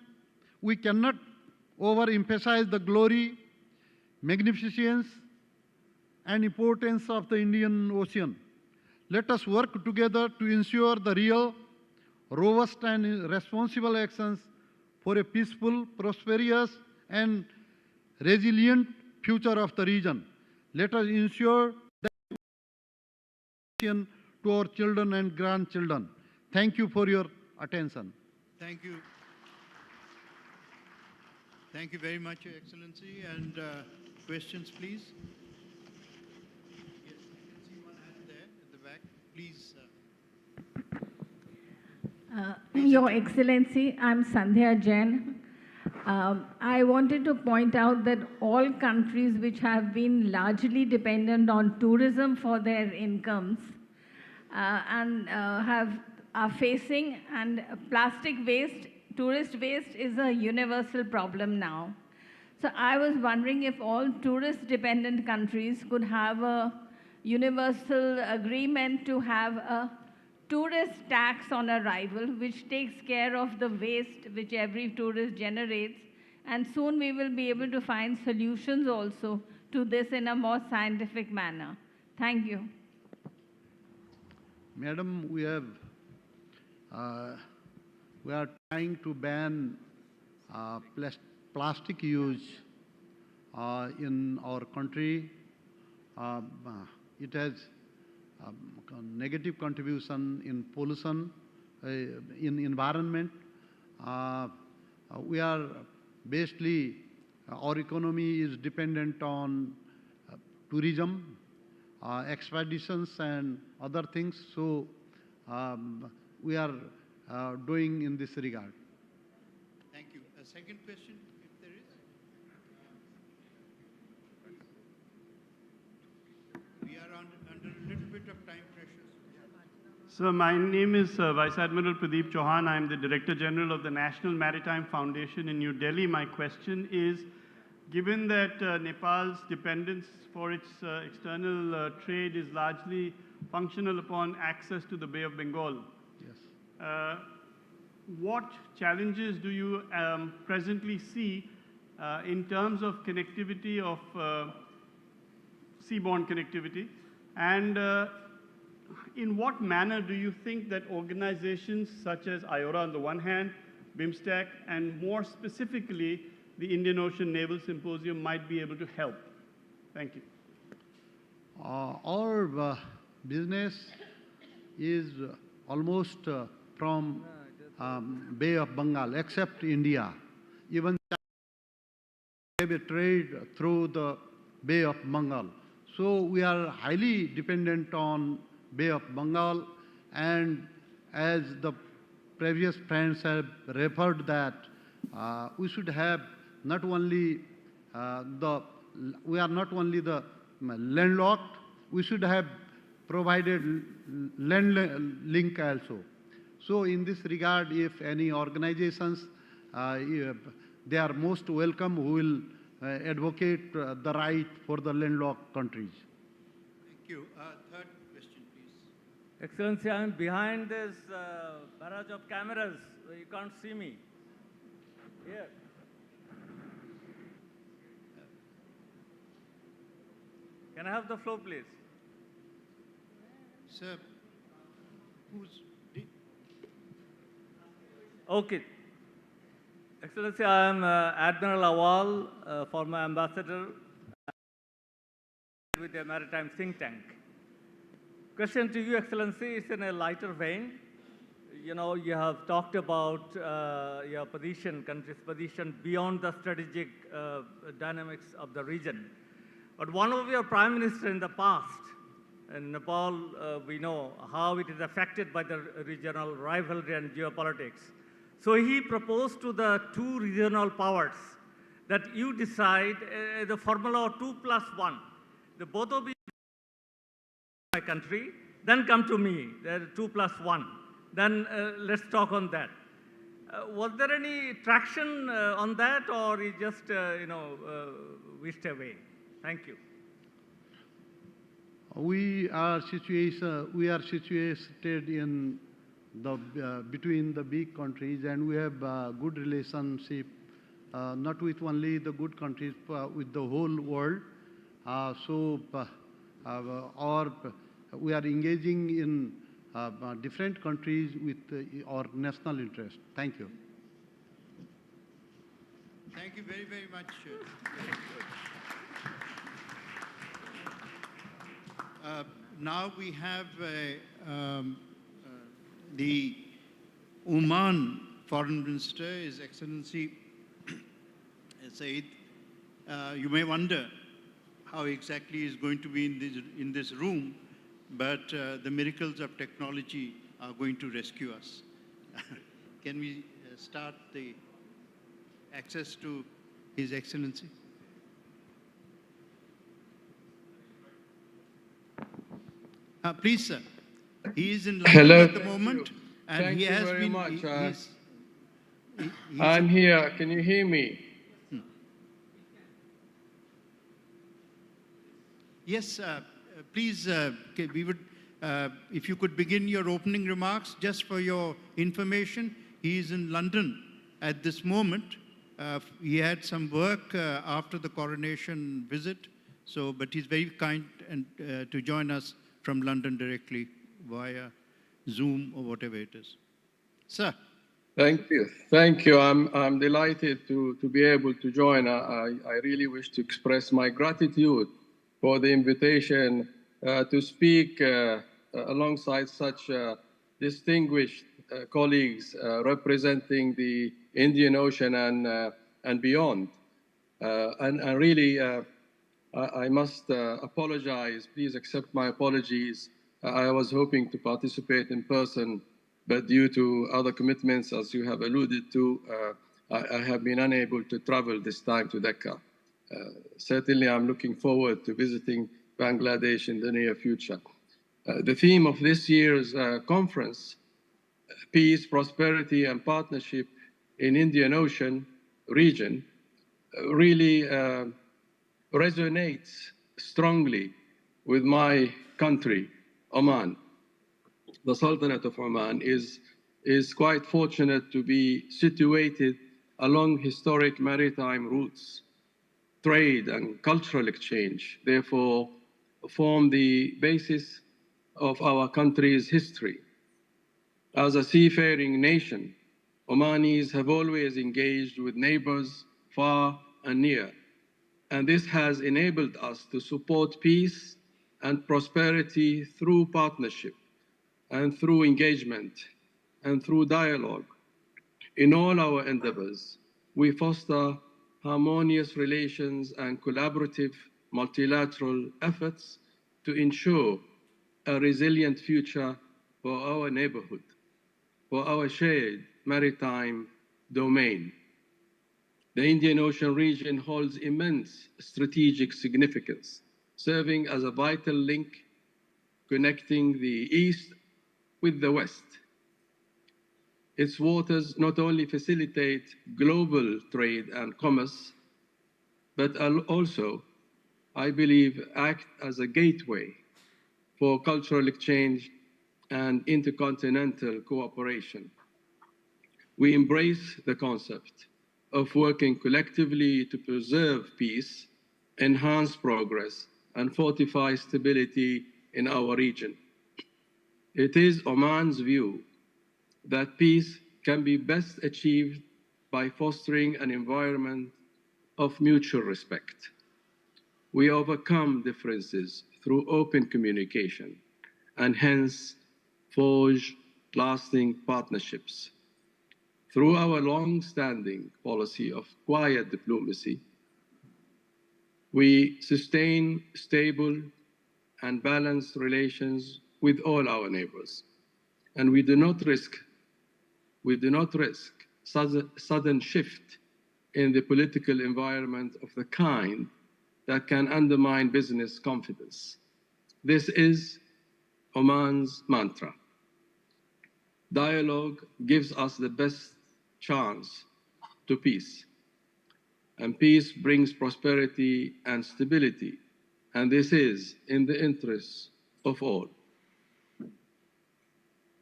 we cannot overemphasize the glory, magnificence, and importance of the Indian Ocean. Let us work together to ensure the real, robust, and responsible actions for a peaceful, prosperous, and resilient future of the region. Let us ensure that to our children and grandchildren. Thank you for your attention. Thank you. Thank you very much, Your Excellency. And questions, please. Yes, I can see one hand there at the back. Please. Your Excellency, I'm Sandhya Jain. I wanted to point out that all countries which have been largely dependent on tourism for their incomes are facing, and plastic waste, tourist waste is a universal problem now. So I was wondering if all tourist-dependent countries could have a universal agreement to have a tourist tax on arrival, which takes care of the waste which every tourist generates. And soon we will be able to find solutions also to this in a more scientific manner. Thank you. Madam, we are trying to ban plastic use in our country. It has a negative contribution in pollution, in environment. We are basically, our economy is dependent on tourism, expeditions, and other things. So we are doing in this regard. Thank you. A second question, if there is. We are under a little bit of time pressure. Sir, my name is Vice Admiral Pradeep Chauhan. I am the Director General of the National Maritime Foundation in New Delhi. My question is, given that Nepal's dependence for its external trade is largely functional upon access to the Bay of Bengal, yes. What challenges do you presently see in terms of connectivity of seaborne connectivity, and in what manner do you think that organizations such as IORA on the one hand, BIMSTEC, and more specifically the Indian Ocean Naval Symposium might be able to help? Thank you. Our business is almost from Bay of Bengal, except India. Even we have a trade through the Bay of Bengal. So we are highly dependent on Bay of Bengal, and as the previous friends have referred that we should have not only we are not only the landlocked, we should have provided land link also. So in this regard, if any organizations, they are most welcome who will advocate the right for the landlocked countries. Thank you. Third question, please. Excellency, I am behind this barrage of cameras. You can't see me. Here. Can I have the floor, please? Sir, who's... Okay. Excellency, I am Admiral Awal, former ambassador with the Maritime Think Tank. Question to you, Excellency, is in a lighter vein. You know, you have talked about your position, country's position beyond the strategic dynamics of the region. But one of your prime ministers in the past, in Nepal, we know how it is affected by the regional rivalry and geopolitics. So he proposed to the two regional powers that you decide the formula of 2+1. The both of you my country, then come to me, 2+1. Then let's talk on that. Was there any traction on that, or it just, wished away? Thank you. We are situated in the between the big countries, and we have good relationship, not with only the good countries, with the whole world. We are engaging in different countries with our national interest. Thank you. Thank you very, very much. Now we have the Oman Foreign Minister, His Excellency Sayyid. You may wonder how exactly he's going to be in this room, but the miracles of technology are going to rescue us. Can we start the access to His Excellency? Please, sir. He is in London at the moment, and Thank he you has very been. much. He's I'm here. Can you hear me? Yes, please, we would, if you could begin your opening remarks, just for your information. He is in London at this moment. He had some work after the coronation visit, but he's very kind and to join us from London directly via Zoom or whatever it is. Sir. Thank you. Thank you. I'm delighted to be able to join. I really wish to express my gratitude for the invitation to speak alongside such distinguished colleagues representing the Indian Ocean and beyond. And really, I must apologize. Please accept my apologies. I was hoping to participate in person, but due to other commitments, as you have alluded to, I have been unable to travel this time to Dhaka. Certainly, I'm looking forward to visiting Bangladesh in the near future. The theme of this year's conference, Peace, Prosperity, and Partnership in Indian Ocean region, really resonates strongly with my country, Oman. The Sultanate of Oman is quite fortunate to be situated along historic maritime routes. Trade and cultural exchange, therefore, form the basis of our country's history. As a seafaring nation, Omanis have always engaged with neighbors far and near, and this has enabled us to support peace and prosperity through partnership and through engagement and through dialogue. In all our endeavors, we foster harmonious relations and collaborative multilateral efforts to ensure a resilient future for our neighborhood, for our shared maritime domain. The Indian Ocean region holds immense strategic significance, serving as a vital link connecting the East with the West. Its waters not only facilitate global trade and commerce, but also, I believe, act as a gateway for cultural exchange and intercontinental cooperation. We embrace the concept of working collectively to preserve peace, enhance progress, and fortify stability in our region. It is Oman's view that peace can be best achieved by fostering an environment of mutual respect. We overcome differences through open communication and hence forge lasting partnerships. Through our long-standing policy of quiet diplomacy, we sustain stable and balanced relations with all our neighbors, and we do not risk sudden shift in the political environment of the kind that can undermine business confidence. This is Oman's mantra. Dialogue gives us the best chance to peace, and peace brings prosperity and stability, and this is in the interests of all.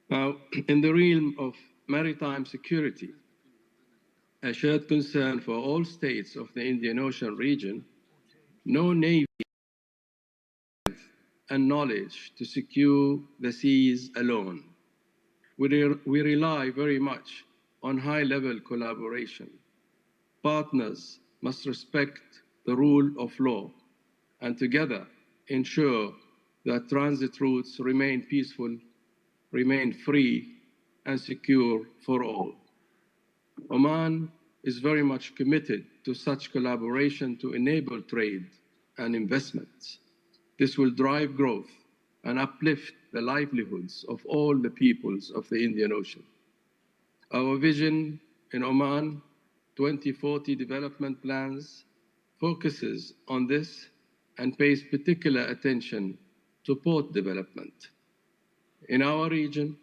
Now, in the realm of maritime security, a shared concern for all states of the Indian Ocean region, no navy and knowledge to secure the seas alone. We rely very much on high-level collaboration. Partners must respect the rule of law and together ensure that transit routes remain peaceful, remain free, and secure for all. Oman is very much committed to such collaboration to enable trade and investments. This will drive growth and uplift the livelihoods of all the peoples of the Indian Ocean. Our vision in Oman 2040 development plans focuses on this and pays particular attention to port development. In our region,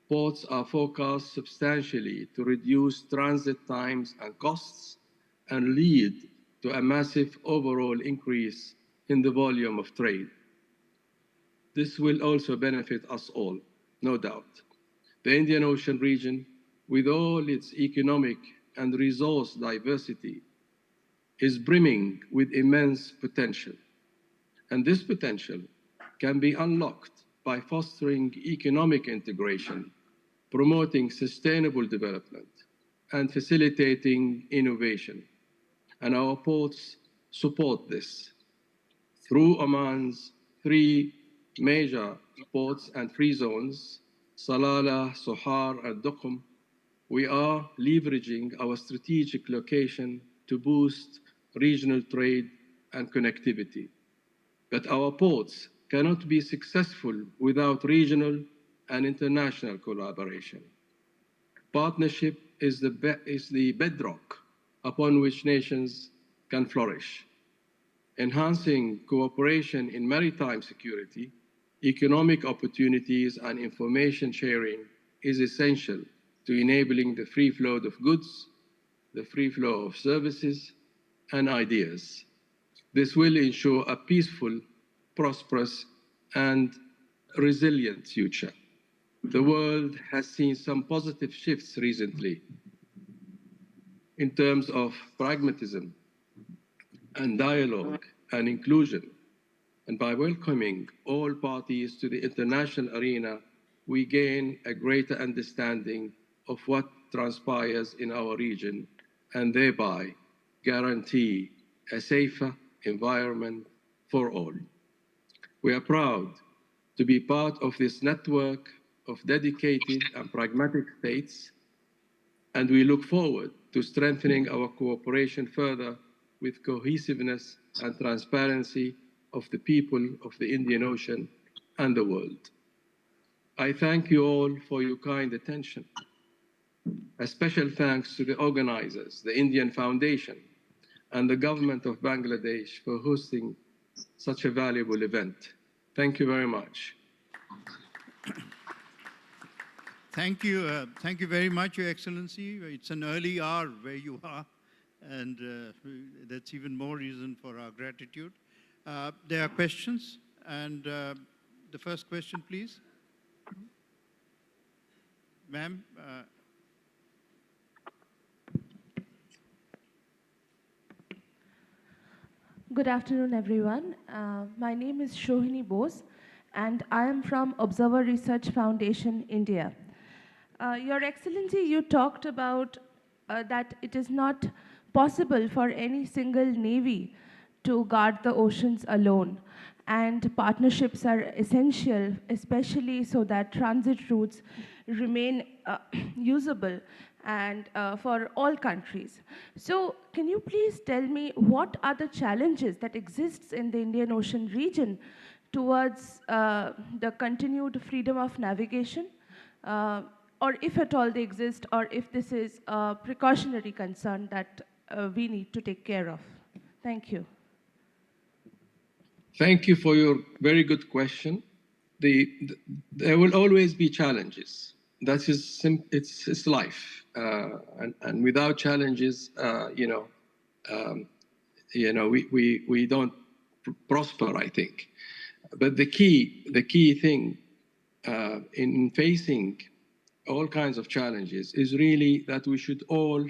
ports are forecast substantially to reduce transit times and costs and lead to a massive overall increase in the volume of trade. This will also benefit us all, no doubt. The Indian Ocean region, with all its economic and resource diversity, is brimming with immense potential. And this potential can be unlocked by fostering economic integration, promoting sustainable development, and facilitating innovation. And our ports support this. Through Oman's 3 major ports and free zones, Salalah, Sohar, and Duqm, we are leveraging our strategic location to boost regional trade and connectivity. But our ports cannot be successful without regional and international collaboration. Partnership is the bedrock upon which nations can flourish. Enhancing cooperation in maritime security, economic opportunities, and information sharing is essential to enabling the free flow of goods, the free flow of services, and ideas. This will ensure a peaceful, prosperous, and resilient future. The world has seen some positive shifts recently in terms of pragmatism and dialogue and inclusion. And by welcoming all parties to the international arena, we gain a greater understanding of what transpires in our region and thereby guarantee a safer environment for all. We are proud to be part of this network of dedicated and pragmatic states, and we look forward to strengthening our cooperation further with cohesiveness and transparency of the people of the Indian Ocean and the world. I thank you all for your kind attention. A special thanks to the organizers, the Indian Foundation, and the government of Bangladesh for hosting such a valuable event. Thank you very much. Thank you very much, Your Excellency. It's an early hour where you are, and that's even more reason for our gratitude. There are questions, and the first question, please. Ma'am. Good afternoon, everyone. My name is Shohini Bose, and I am from Observer Research Foundation, India. Your Excellency, you talked about that it is not possible for any single navy to guard the oceans alone. and partnerships are essential, especially so that transit routes remain usable and for all countries. So can you please tell me what are the challenges that exists in the Indian Ocean region towards the continued freedom of navigation, or if at all they exist, or if this is a precautionary concern that we need to take care of? Thank you. Thank you for your very good question. There will always be challenges. That is, it's life, and without challenges, we don't prosper, I think. But the key thing in facing all kinds of challenges is really that we should all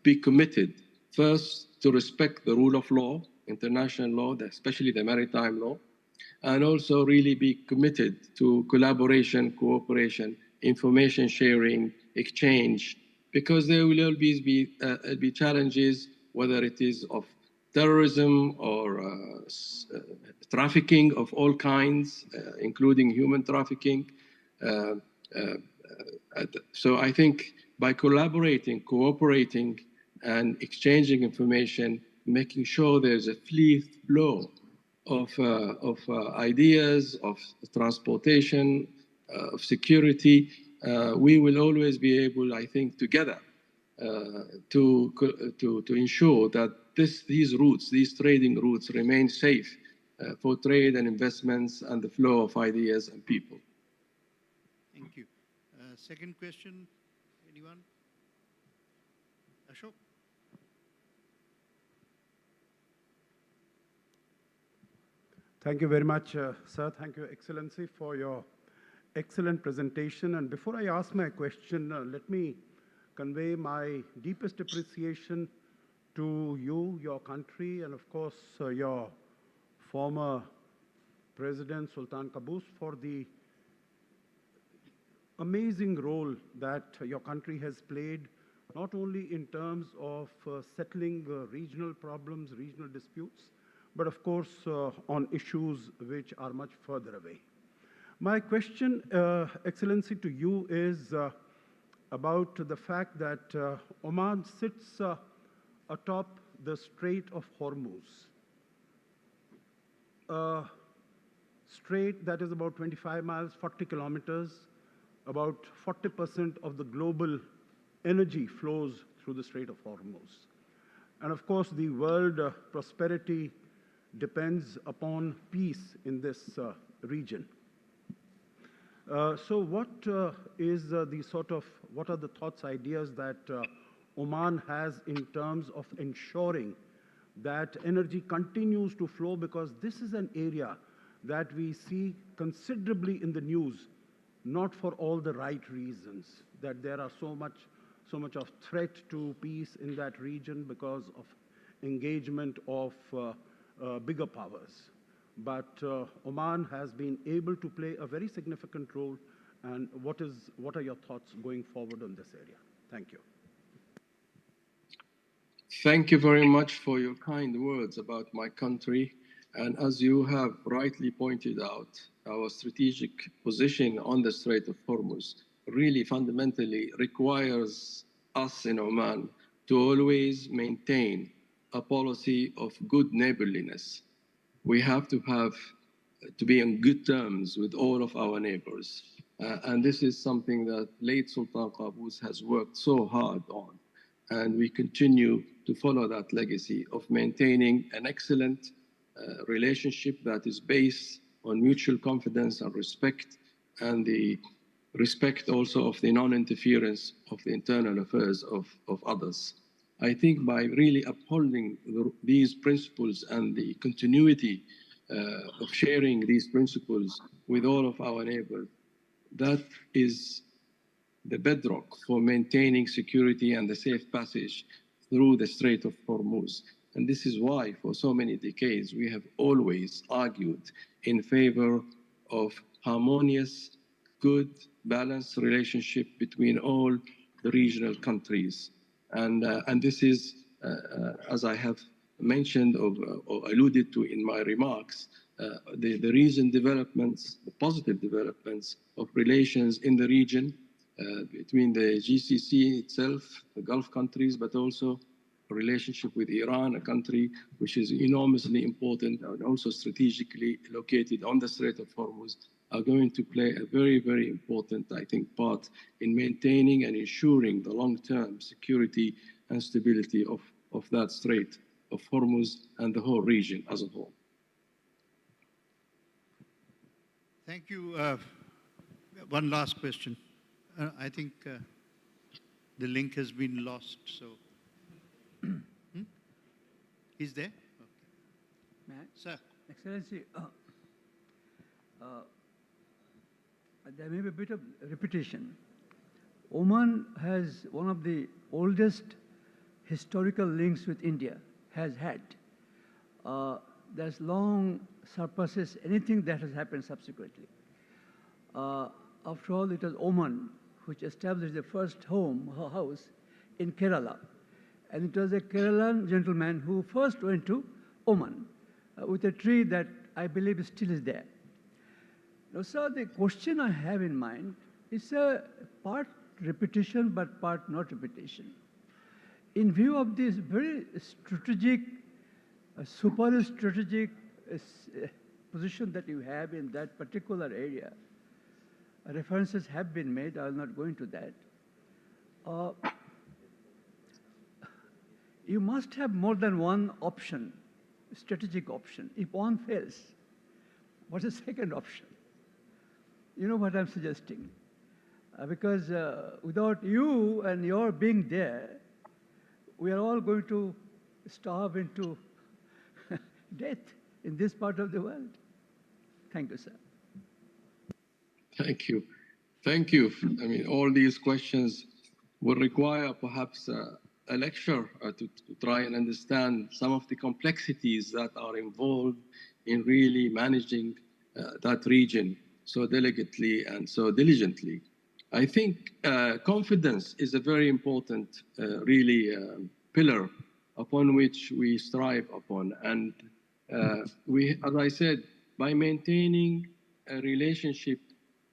be committed first to respect the rule of law, international law, especially the maritime law, and also really be committed to collaboration, cooperation, information sharing, exchange, because there will always be challenges, whether it is of terrorism or trafficking of all kinds, including human trafficking. So I think by collaborating, cooperating, and exchanging information, making sure there's a free flow of ideas, of transportation, of security, we will always be able, I think, together to ensure that these routes, these trading routes, remain safe for trade and investments and the flow of ideas and people. Thank you. Second question, anyone? Ashok? Thank you very much, sir. Thank you, Excellency, for your excellent presentation. And before I ask my question, let me convey my deepest appreciation to you, your country, and of course, your former President, Sultan Qaboos, for the amazing role that your country has played, not only in terms of settling regional problems, regional disputes, but of course on issues which are much further away. My question, Excellency, to you is about the fact that Oman sits atop the Strait of Hormuz. A strait that is about 25 miles, 40 kilometers, about 40% of the global energy flows through the Strait of Hormuz. And of course, the world prosperity depends upon peace in this region. So what is what are the thoughts, ideas that Oman has in terms of ensuring that energy continues to flow, because this is an area that we see considerably in the news, not for all the right reasons, that there are so much of threat to peace in that region because of engagement of bigger powers. But Oman has been able to play a very significant role. And what are your thoughts going forward on this area? Thank you. Thank you very much for your kind words about my country. And as you have rightly pointed out, our strategic position on the Strait of Hormuz really fundamentally requires us in Oman to always maintain a policy of good neighborliness. We have to be on good terms with all of our neighbors. And this is something that late Sultan Qaboos has worked so hard on. And we continue to follow that legacy of maintaining an excellent relationship that is based on mutual confidence and respect, and the respect also of the non-interference of the internal affairs of others. I think by really upholding these principles and the continuity of sharing these principles with all of our neighbors, that is the bedrock for maintaining security and the safe passage through the Strait of Hormuz. And this is why, for so many decades, we have always argued in favor of harmonious, good, balanced relationship between all the regional countries. And this is, as I have mentioned or alluded to in my remarks, the recent developments, the positive developments of relations in the region between the GCC itself, the Gulf countries, but also a relationship with Iran, a country which is enormously important and also strategically located on the Strait of Hormuz, are going to play a very, very important, I think, part in maintaining and ensuring the long-term security and stability of that Strait of Hormuz and the whole region as a whole. Thank you. One last question. I think the link has been lost, so. He's there? Okay. Sir. Excellency, there may be a bit of repetition. Oman has one of the oldest historical links with India, has had. There's long surpasses anything that has happened subsequently. After all, it was Oman which established the first house in Kerala. And it was a Keralan gentleman who first went to Oman with a tree that I believe still is there. Now, sir, the question I have in mind is a part repetition but part not repetition. In view of this very strategic, super strategic position that you have in that particular area, references have been made, I will not go into that. You must have more than one option, strategic option. If one fails, what's the second option? You know what I'm suggesting? Because without you and your being there, we are all going to starve into death in this part of the world. Thank you, sir. Thank you. Thank you. I mean, all these questions will require perhaps a lecture to try and understand some of the complexities that are involved in really managing that region so delicately and so diligently. I think confidence is a very important, pillar upon which we strive upon. And as I said, by maintaining a relationship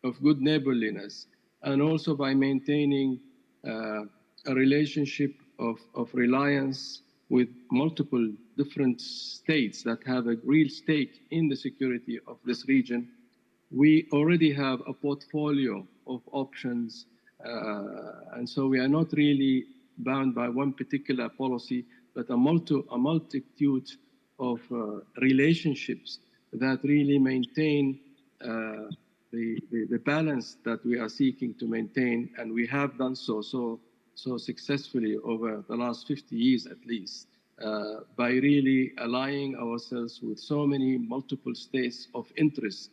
of good neighborliness and also by maintaining a relationship of reliance with multiple different states that have a real stake in the security of this region, we already have a portfolio of options. And so we are not really bound by one particular policy, but a multitude of relationships that really maintain the balance that we are seeking to maintain, and we have done so successfully over the last 50 years at least, by really aligning ourselves with so many multiple states of interest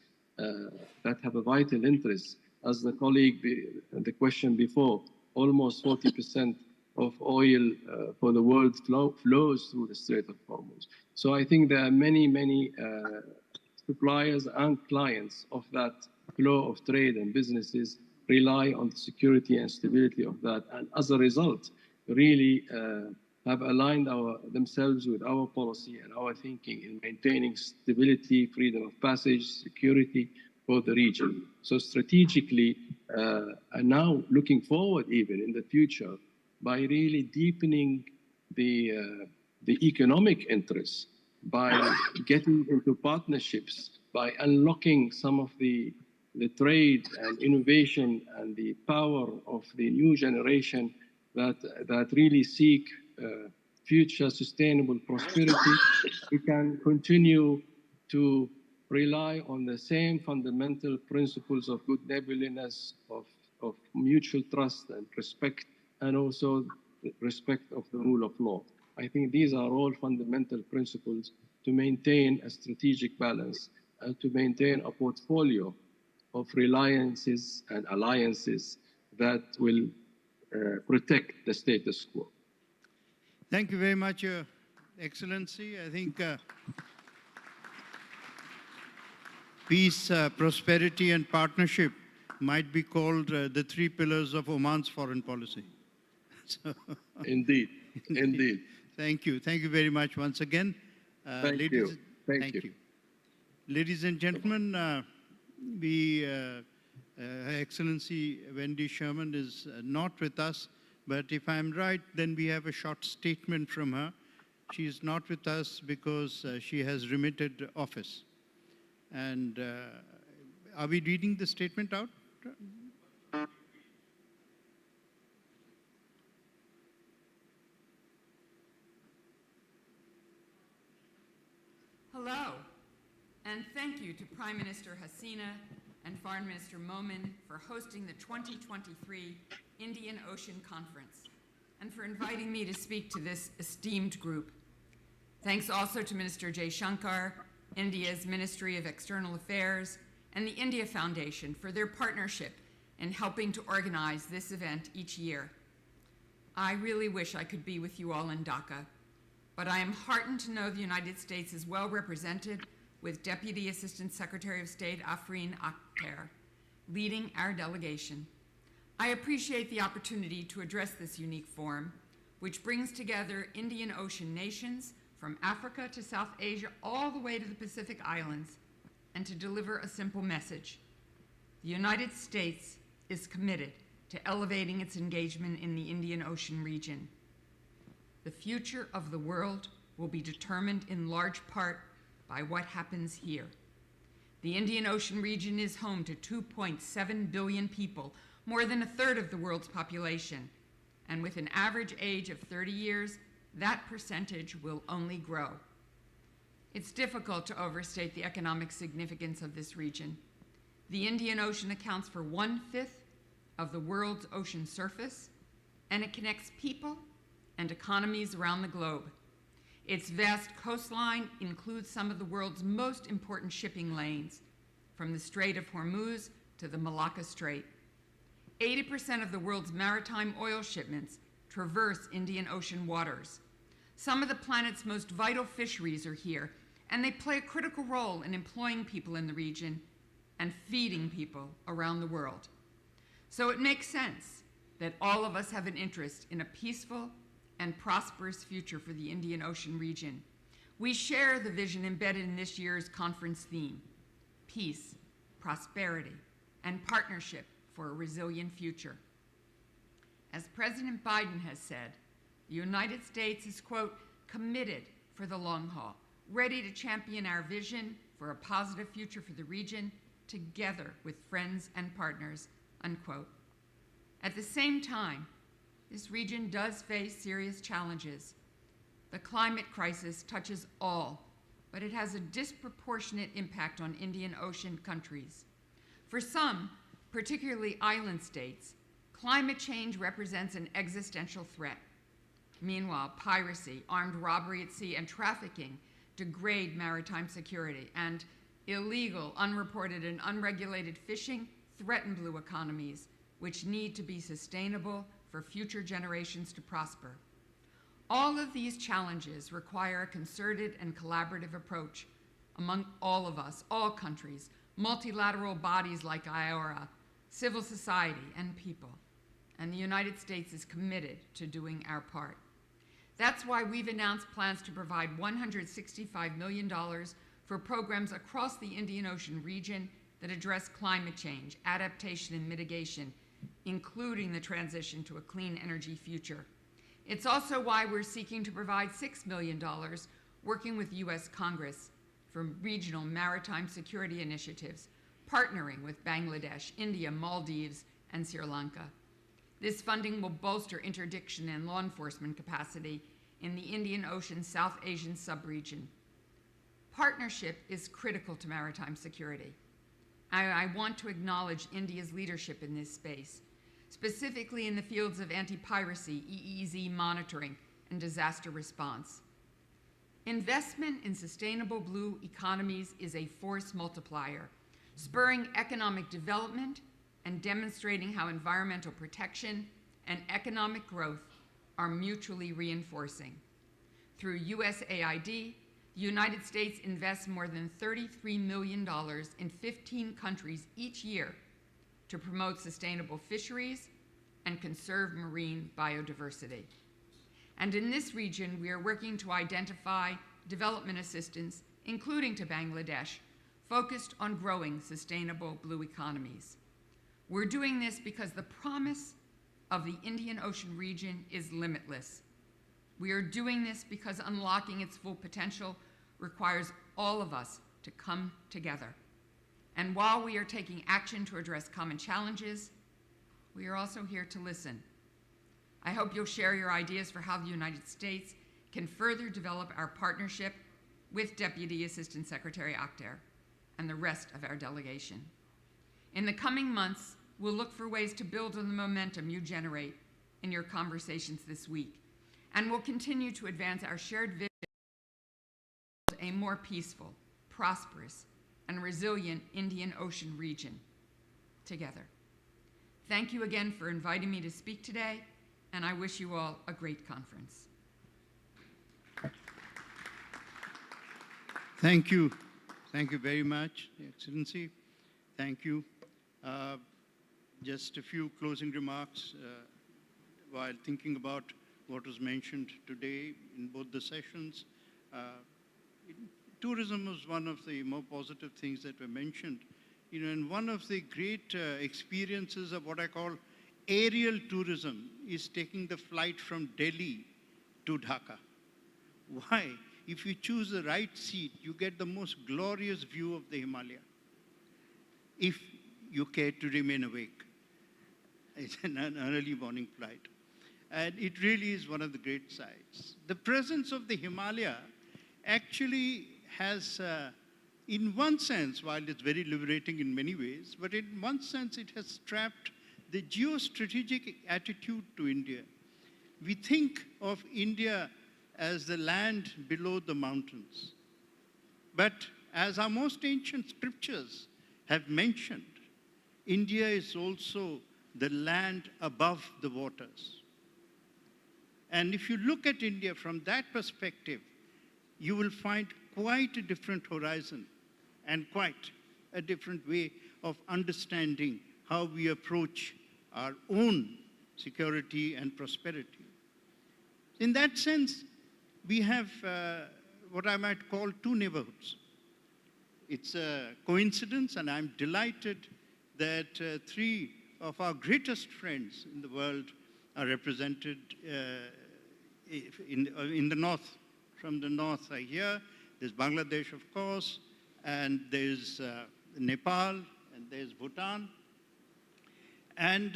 that have a vital interest. As the colleague, the question before, almost 40% of oil for the world flows through the Strait of Hormuz. So I think there are many suppliers and clients of that flow of trade and businesses rely on the security and stability of that, and as a result, really have aligned themselves with our policy and our thinking in maintaining stability, freedom of passage, security for the region. So strategically, and now looking forward even in the future, by really deepening the economic interests, by getting into partnerships, by unlocking some of the trade and innovation and the power of the new generation that really seek future sustainable prosperity, we can continue to rely on the same fundamental principles of good neighborliness, of mutual trust and respect, and also respect of the rule of law. I think these are all fundamental principles to maintain a strategic balance and to maintain a portfolio of reliances and alliances that will protect the status quo. Thank you very much, Your Excellency. I think peace, prosperity, and partnership might be called the three pillars of Oman's foreign policy. So Indeed. Thank you. Thank you very much once again. Thank you. Thank you. Ladies and gentlemen, Her Excellency Wendy Sherman is not with us, but if I'm right, then we have a short statement from her. She is not with us because she has remitted office. And are we reading the statement out? Hello, and thank you to Prime Minister Hasina and Foreign Minister Momin for hosting the 2023 Indian Ocean Conference and for inviting me to speak to this esteemed group. Thanks also to Minister J Shankar, India's Ministry of External Affairs, and the India Foundation for their partnership in helping to organize this event each year. I really wish I could be with you all in Dhaka, but I am heartened to know the United States is well represented with Deputy Assistant Secretary of State Afreen Akhter leading our delegation. I appreciate the opportunity to address this unique forum, which brings together Indian Ocean nations from Africa to South Asia all the way to the Pacific Islands, and to deliver a simple message. The United States is committed to elevating its engagement in the Indian Ocean region. The future of the world will be determined in large part by what happens here. The Indian Ocean region is home to 2.7 billion people, more than a third of the world's population, and with an average age of 30 years, that percentage will only grow. It's difficult to overstate the economic significance of this region. The Indian Ocean accounts for 1/5 of the world's ocean surface, and it connects people and economies around the globe. Its vast coastline includes some of the world's most important shipping lanes, from the Strait of Hormuz to the Malacca Strait. 80% of the world's maritime oil shipments traverse Indian Ocean waters. Some of the planet's most vital fisheries are here, and they play a critical role in employing people in the region and feeding people around the world. So it makes sense that all of us have an interest in a peaceful and prosperous future for the Indian Ocean region. We share the vision embedded in this year's conference theme: peace, prosperity, and partnership for a resilient future. As President Biden has said, the United States is, quote, committed for the long haul, ready to champion our vision for a positive future for the region together with friends and partners, unquote. At the same time, this region does face serious challenges. The climate crisis touches all, but it has a disproportionate impact on Indian Ocean countries. For some, particularly island states, climate change represents an existential threat. Meanwhile, piracy, armed robbery at sea, and trafficking degrade maritime security, and illegal, unreported, and unregulated fishing threaten blue economies, which need to be sustainable for future generations to prosper. All of these challenges require a concerted and collaborative approach among all of us, all countries, multilateral bodies like IORA, civil society, and people. And the United States is committed to doing our part. That's why we've announced plans to provide $165 million for programs across the Indian Ocean region that address climate change, adaptation, and mitigation, including the transition to a clean energy future. It's also why we're seeking to provide $6 million working with U.S. Congress for regional maritime security initiatives, partnering with Bangladesh, India, Maldives, and Sri Lanka. This funding will bolster interdiction and law enforcement capacity in the Indian Ocean South Asian subregion. Partnership is critical to maritime security. I want to acknowledge India's leadership in this space, specifically in the fields of anti-piracy, EEZ monitoring, and disaster response. Investment in sustainable blue economies is a force multiplier, spurring economic development and demonstrating how environmental protection and economic growth are mutually reinforcing. Through USAID, the United States invests more than $33 million in 15 countries each year to promote sustainable fisheries and conserve marine biodiversity. And in this region, we are working to identify development assistance, including to Bangladesh, focused on growing sustainable blue economies. We're doing this because the promise of the Indian Ocean region is limitless. We are doing this because unlocking its full potential requires all of us to come together. And while we are taking action to address common challenges, we are also here to listen. I hope you'll share your ideas for how the United States can further develop our partnership with Deputy Assistant Secretary Akhtar and the rest of our delegation. In the coming months, we'll look for ways to build on the momentum you generate in your conversations this week, and we'll continue to advance our shared vision of a more peaceful, prosperous, and resilient Indian Ocean region together. Thank you again for inviting me to speak today, and I wish you all a great conference. Thank you. Thank you very much, Excellency. Thank you. Just a few closing remarks while thinking about what was mentioned today in both the sessions. Tourism was one of the more positive things that were mentioned. You know, and one of the great experiences of what I call aerial tourism is taking the flight from Delhi to Dhaka. Why? If you choose the right seat, you get the most glorious view of the Himalaya, if you care to remain awake. It's an early morning flight. And it really is one of the great sights. The presence of the Himalaya actually has, in one sense, while it's very liberating in many ways, but in one sense it has trapped the geostrategic attitude to India. We think of India as the land below the mountains. But as our most ancient scriptures have mentioned, India is also the land above the waters. And if you look at India from that perspective, you will find quite a different horizon and quite a different way of understanding how we approach our own security and prosperity. In that sense, we have what I might call two neighborhoods. It's a coincidence, and I'm delighted that three of our greatest friends in the world are represented in the north. From the north here, there's Bangladesh, of course, and there's Nepal, and there's Bhutan. And,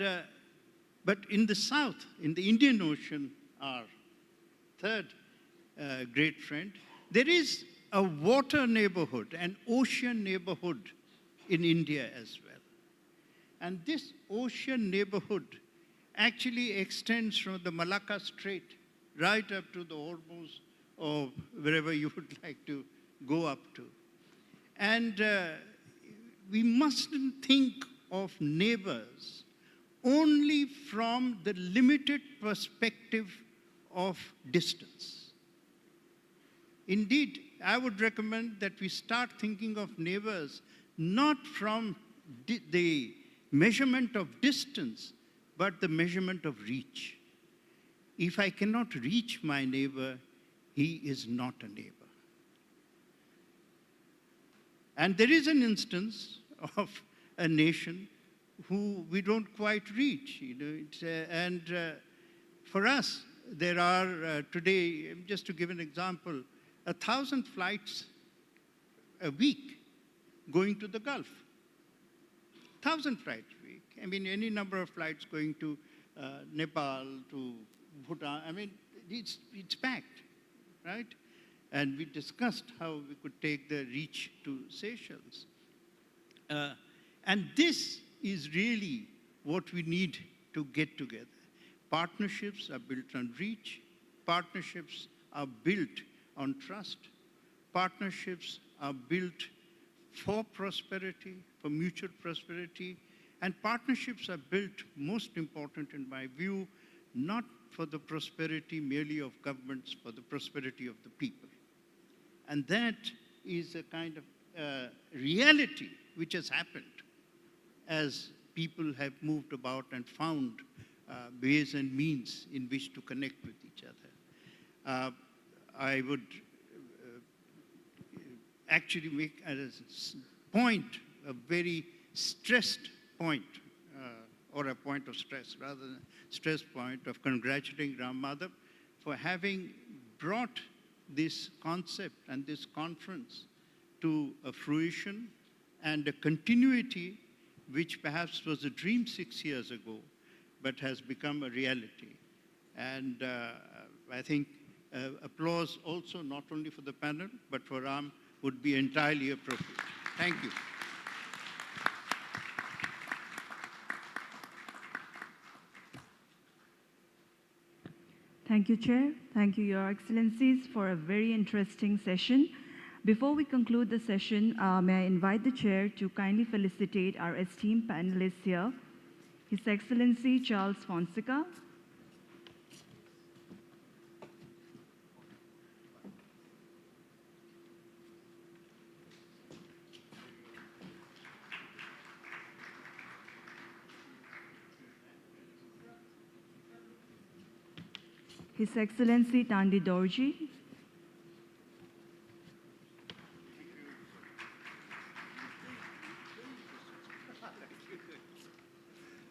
but in the south, in the Indian Ocean, our third great friend, there is a water neighborhood, an ocean neighborhood in India as well. And this ocean neighborhood actually extends from the Malacca Strait right up to the Hormuz, or wherever you would like to go up to. And we mustn't think of neighbors only from the limited perspective of distance. Indeed, I would recommend that we start thinking of neighbors not from the measurement of distance, but the measurement of reach. If I cannot reach my neighbor, he is not a neighbor. And there is an instance of a nation who we don't quite reach. You know, for us, there are today, just to give an example, 1,000 flights a week going to the Gulf. 1,000 flights a week. I mean, any number of flights going to Nepal, to Bhutan. I mean, it's packed, right? And we discussed how we could take the reach to Seychelles. And this is really what we need to get together. Partnerships are built on reach. Partnerships are built on trust. Partnerships are built for prosperity, for mutual prosperity. And partnerships are built, most important in my view, not for the prosperity merely of governments, for the prosperity of the people. And that is a kind of reality which has happened as people have moved about and found ways and means in which to connect with each other. I would actually make a point, a very stressed point, or a point of stress, rather than stress point of congratulating grandmother for having brought this concept and this conference to a fruition and a continuity which perhaps was a dream 6 years ago, but has become a reality. And I think applause also not only for the panel, but for Ram would be entirely appropriate. Thank you. Thank you, Chair. Thank you, Your Excellencies, for a very interesting session. Before we conclude the session, may I invite the Chair to kindly felicitate our esteemed panelists here, His Excellency Charles Fonseka, His Excellency Tandi Dorji,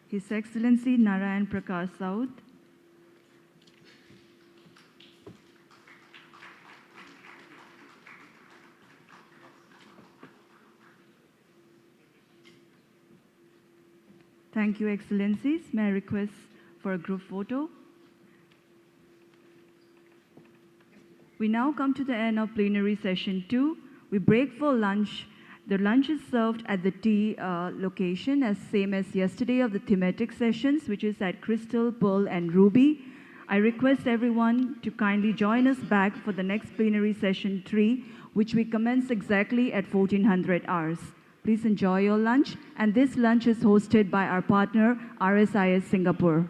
His Excellency Narayan Prakash Saud, Thank you, Excellencies. May I request for a group photo? We now come to the end of plenary session 2. We break for lunch. The lunch is served at the T location, as same as yesterday of the thematic sessions, which is at Crystal, Pearl, and Ruby. I request everyone to kindly join us back for the next plenary session 3, which we commence exactly at 1400 hours. Please enjoy your lunch, and this lunch is hosted by our partner, RSIS Singapore.